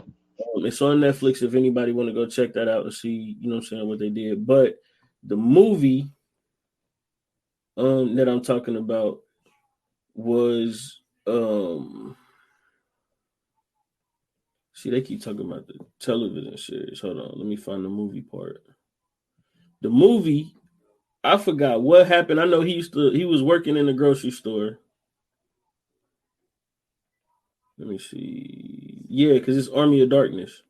It's on Netflix if anybody want to go check that out and see, you know what I'm saying, what they did. But the movie that I'm talking about was see, they keep talking about the television series. Hold on, let me find the movie part. The movie, I forgot what happened. I know he was working in the grocery store. Let me see. Yeah, because it's Army of Darkness.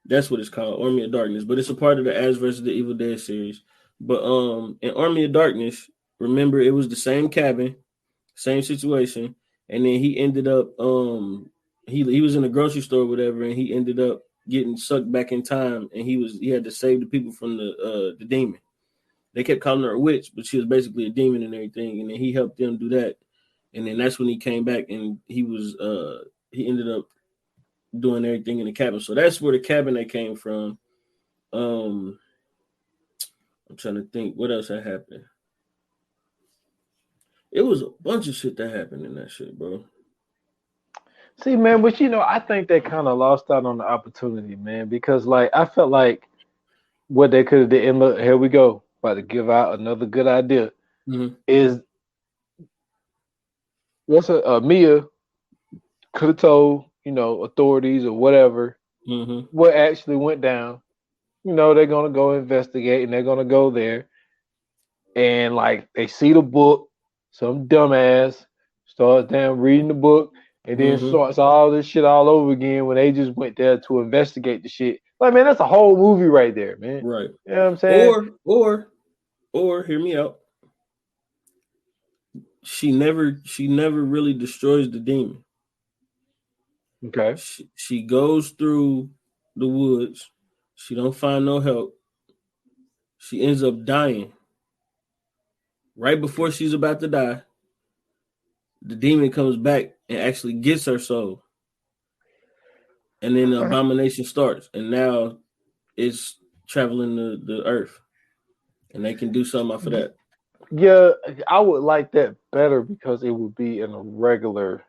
That's what it's called, Army of Darkness. But it's a part of the Ash vs. the Evil Dead series. But in Army of Darkness, remember it was the same cabin, same situation, and then he ended up he was in a grocery store or whatever, and he ended up getting sucked back in time, and he had to save the people from the demon. They kept calling her a witch, but she was basically a demon and everything, and then he helped them do that. And then that's when he came back and he ended up doing everything in the cabin. So that's where the cabin that came from. I'm trying to think what else had happened. It was a bunch of shit that happened in that shit, bro. See, man, but I think they kind of lost out on the opportunity, man, because like I felt like what they could have did, and look, here we go, about to give out another good idea, is what's Mia could have told, authorities or whatever what actually went down. They're gonna go investigate and they're gonna go there, and like they see the book, some dumbass starts down reading the book, and then starts all this shit all over again when they just went there to investigate the shit. Like, man, that's a whole movie right there, man. Right. You know what I'm saying? Or hear me out. She never really destroys the demon. Okay. She goes through the woods. She don't find no help. She ends up dying. Right before she's about to die, the demon comes back and actually gets her soul. And then the abomination starts. And now it's traveling the earth. And they can do something off of that. Yeah, I would like that better because it would be in a regular,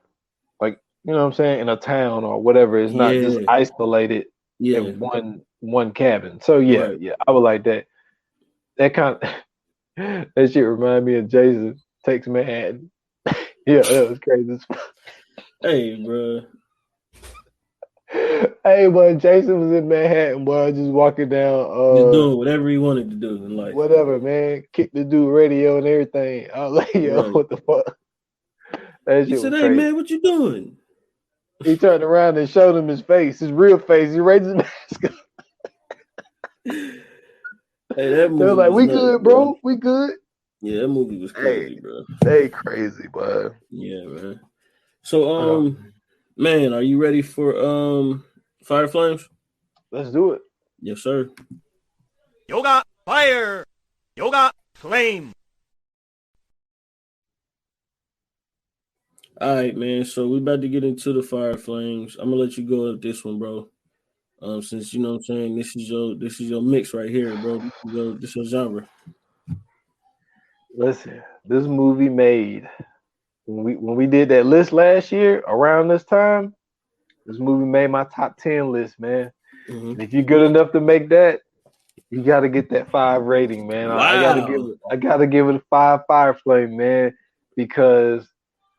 like, you know what I'm saying, in a town or whatever. It's not just isolated in one cabin. So yeah, I would like that. That kind of that shit remind me of Jason Takes Manhattan. Yeah, that was crazy. Hey, bro. Hey, boy, Jason was in Manhattan, boy, just walking down. Just doing whatever he wanted to do in life. Whatever, man. Kick the dude radio and everything. I was like, yo, what the fuck? He said, hey, man, what you doing? He turned around and showed him his face, his real face. He raised his mask up. Hey, that movie. They were like, we good, bro. We good. Yeah, that movie was crazy, bro. They crazy, bro. Yeah, man. So, man, are you ready for Fire Flames? Let's do it. Yes, sir. Yoga Fire. Yoga Flame. All right, man. So we about to get into the Fire Flames. I'm gonna let you go with this one, bro. Since you know what I'm saying, this is your mix right here, bro. This is your genre. Listen, this movie made when we did that list last year around this time, this movie made my top 10 list, man. And if you're good enough to make that, you got to get that 5 rating, man. Wow. I gotta give it a 5 Fire Flame, man, because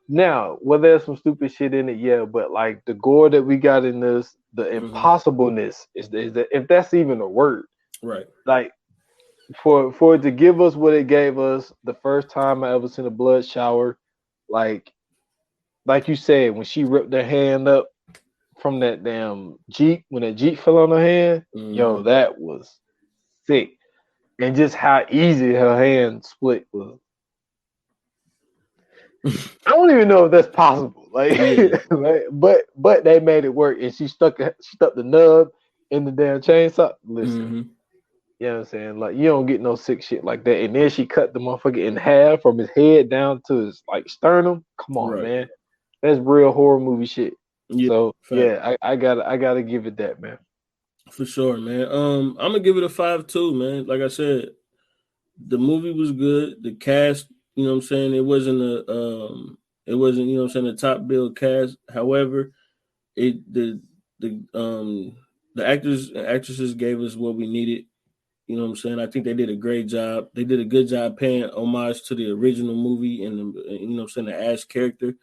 now, well, there's some stupid shit in it, yeah, but like the gore that we got in this, the impossibleness is that, if that's even a word, right? Like for it to give us what it gave us the first time I ever seen a blood shower, like you said, when she ripped her hand up from that damn Jeep, when that Jeep fell on her hand, yo, that was sick. And just how easy her hand split was I don't even know if that's possible. Like, like, but they made it work, and she stuck the nub in the damn chainsaw. Listen, you know what I'm saying? Like, you don't get no sick shit like that. And then she cut the motherfucker in half from his head down to his like sternum. Come on, man, that's real horror movie shit. Yeah, so fact. I gotta give it that, man. For sure, man. I'm gonna give it a 5 too, man. Like I said, the movie was good. The cast, you know what I'm saying, it wasn't, you know what I'm saying, a top bill cast. However, the actors and actresses gave us what we needed. You know what I'm saying? I think they did a great job. They did a good job paying homage to the original movie and you know what I'm saying, the Ash character.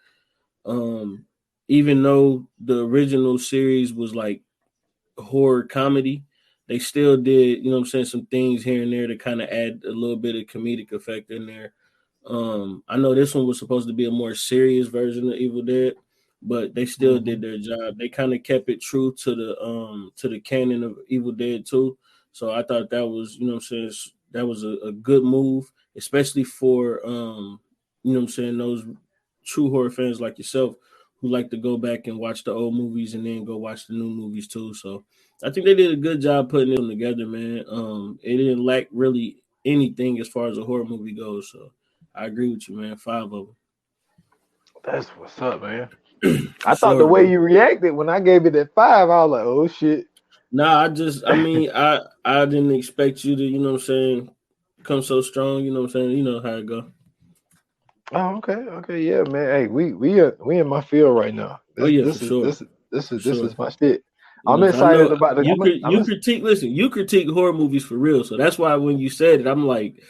Even though the original series was like horror comedy, they still did, you know what I'm saying, some things here and there to kind of add a little bit of comedic effect in there. I know this one was supposed to be a more serious version of Evil Dead, but they still did their job. They kind of kept it true to the canon of Evil Dead 2. So I thought that was, you know what I'm saying, that was a good move, especially for you know what I'm saying, those true horror fans like yourself who like to go back and watch the old movies and then go watch the new movies too. So I think they did a good job putting them together, man. It didn't lack really anything as far as a horror movie goes. So I agree with you, man. 5 of them. That's what's up, man. I thought the way you reacted when I gave it at 5, I was like, oh shit. Nah, I mean, I didn't expect you to, you know what I'm saying, come so strong. You know what I'm saying? You know how it go. Oh, okay, yeah, man. Hey, we in my field right now. This is my shit. I'm excited about the. You critique. Listen, you critique horror movies for real. So that's why when you said it, I'm like,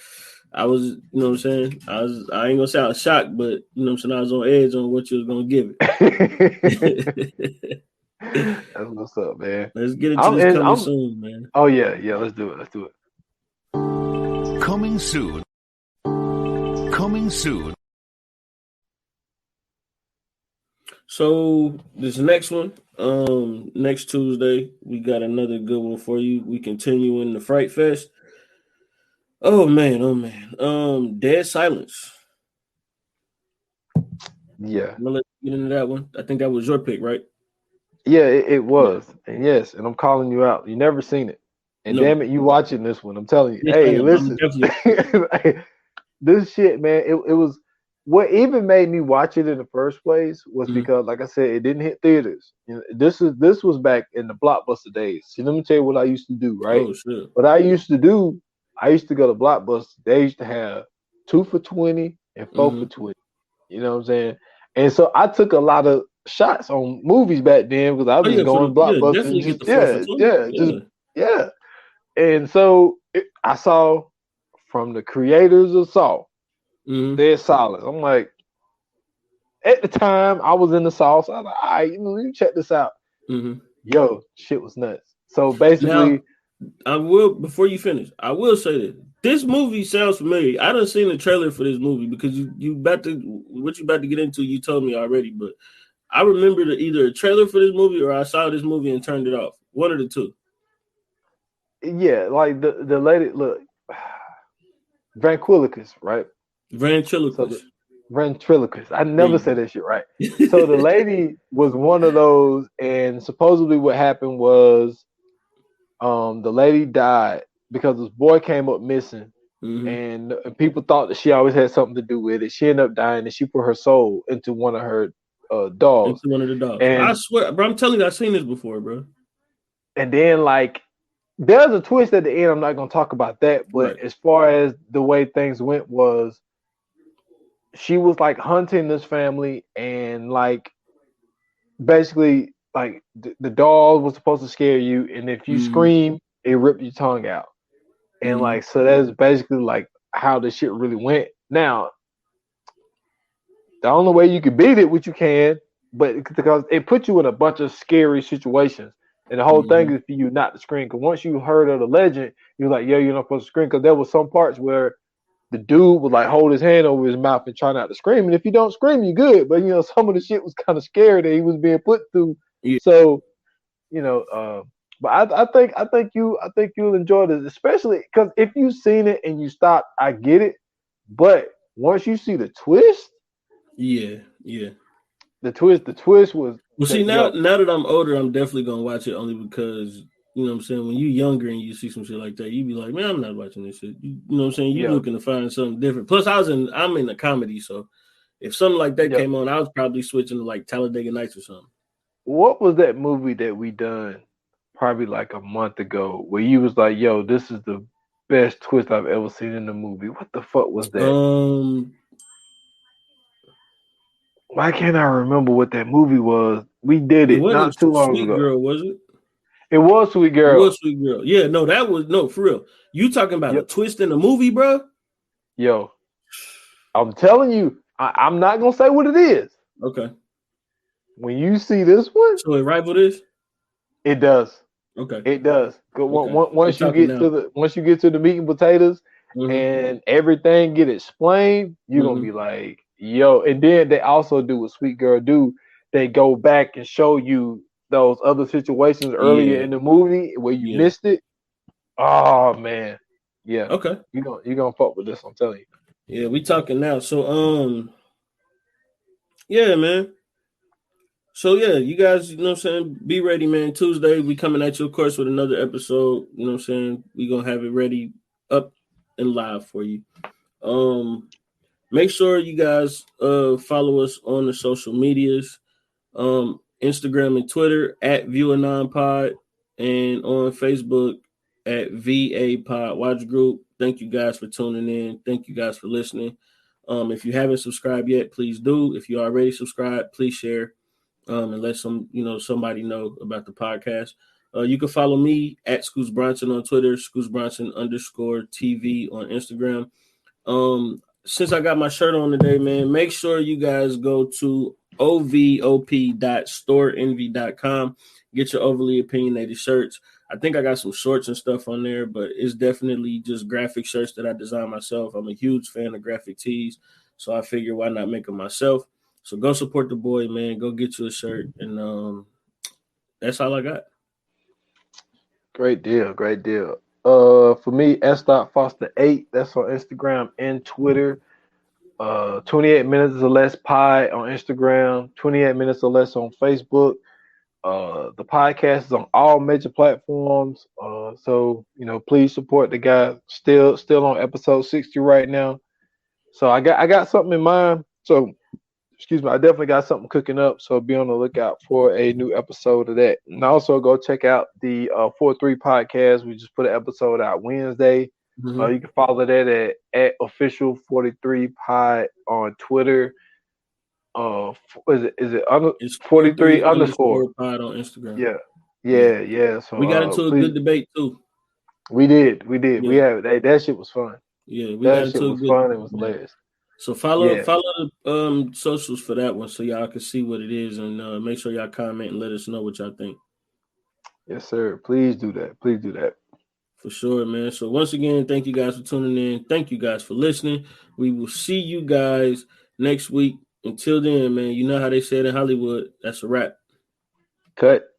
I was, you know what I'm saying. I ain't gonna say I was shocked, but you know what I'm saying, I was on edge on what you was gonna give it. That's what's up, man. Let's get into this coming soon, man. Oh yeah, let's do it. Coming soon. So this next one, next Tuesday, we got another good one for you. We continue in the Fright Fest. Oh man. Dead Silence. Yeah. I'm gonna let you get into that one. I think that was your pick, right? Yeah, it was. And yes, and I'm calling you out. You never seen it. And damn it, you watching this one. I'm telling you. Hey, listen. This shit, man, it was what even made me watch it in the first place was because, like I said, it didn't hit theaters. You know, this was back in the Blockbuster days. See, let me tell you what I used to do, right? Oh, sure. What I used to do, I used to go to Blockbuster. They used to have 2 for $20 and 4 for $20. You know what I'm saying? And so I took a lot of shots on movies back then because I was just going to Blockbuster. And And so I saw from the creators of Saw, Dead Silence. I'm like, at the time I was in the Saw, so I was like, all right, let me check this out. Yo, shit was nuts. So basically, now, I will, before you finish, I will say this movie sounds familiar. I done seen the trailer for this movie because you about to get into, you told me already, but I remember either a trailer for this movie or I saw this movie and turned it off. One of the two. Yeah, like the lady, look, Ventriloquist, right? Ventriloquist. I never said that shit right. So the lady was one of those, and supposedly what happened was, the lady died because this boy came up missing, and people thought that she always had something to do with it. She ended up dying, and she put her soul into one of her dogs. Into one of the dogs. And I swear, bro, I'm telling you, I've seen this before, bro. And then, like, there's a twist at the end. I'm not going to talk about that. But as far as the way things went was, she was, like, hunting this family. And, like, basically, like, the dog was supposed to scare you. And if you scream, it ripped your tongue out. And, like, so that's basically, like, how the shit really went. Now, the only way you can beat it, which you can, but because it puts you in a bunch of scary situations. And the whole thing is for you not to scream. Because once you heard of the legend, you're like, yo, you're not supposed to scream. Because there was some parts where the dude would like hold his hand over his mouth and try not to scream. And if you don't scream, you're good. But, you know, some of the shit was kind of scary that he was being put through. Yeah. So, you know, but I think you'll enjoy this, especially because if you've seen it and you stop, I get it. But once you see the twist, Yeah. The twist was. Well, see, now that I'm older, I'm definitely gonna watch it only because you know what I'm saying. When you're younger and you see some shit like that, you be like, man, I'm not watching this shit. You know what I'm saying? You're looking to find something different. Plus, I'm in a comedy, so if something like that came on, I was probably switching to like Talladega Nights or something. What was that movie that we done probably like a month ago where you was like, yo, this is the best twist I've ever seen in a movie? What the fuck was that? Why can't I remember what that movie was? We did it not too long ago. Sweet Girl, was it? It was Sweet Girl. It was Sweet Girl. Yeah, no, that was for real. You talking about a twist in the movie, bro? Yo, I'm telling you, I'm not gonna say what it is. Okay. When you see this one, so it rival this? It does. Okay. It does. Once you get to the meat and potatoes and everything get explained, you're gonna be like, yo. And then they also do what Sweet Girl do. They go back and show you those other situations earlier in the movie where you missed it. Oh man. Yeah. Okay. You're gonna fuck with this, I'm telling you. Yeah, we talking now. So yeah, man. So yeah, you guys, you know what I'm saying? Be ready, man. Tuesday, we coming at you, of course, with another episode. You know what I'm saying? We gonna have it ready up and live for you. Make sure you guys follow us on the social medias. Instagram and Twitter at ViewAnonPod, and on Facebook at VA Pod Watch Group. Thank you guys for tuning in. Thank you guys for listening. If you haven't subscribed yet, please do. If you already subscribed, please share and let somebody know about the podcast. You can follow me at Scoots Bronson on Twitter, Scoots Bronson _TV on Instagram. Since I got my shirt on today, man, make sure you guys go to ovop.storeenvy.com. Get your overly opinionated shirts. I think I got some shorts and stuff on there, but it's definitely just graphic shirts that I designed myself. I'm a huge fan of graphic tees, so I figure why not make them myself. So go support the boy, man. Go get you a shirt, and that's all I got. Great deal. For me, S.Foster8. That's on Instagram and Twitter. 28 minutes or less pie on Instagram. 28 minutes or less on Facebook. The podcast is on all major platforms. So please support the guy. Still on episode 60 right now. So I got something in mind. So excuse me, I definitely got something cooking up. So be on the lookout for a new episode of that. And also go check out the 4-3 podcast. We just put an episode out Wednesday. You can follow that at official43pod on Twitter. It's 43 underscore pod on Instagram. Yeah. So we got into a good debate too. We did. Yeah. We have that shit was fun. Yeah, that shit was fun. It was hilarious. So follow the socials for that one so y'all can see what it is, and make sure y'all comment and let us know what y'all think. Yes, sir. Please do that. For sure, man. So once again, thank you guys for tuning in. Thank you guys for listening. We will see you guys next week. Until then, man, you know how they say it in Hollywood. That's a wrap. Cut.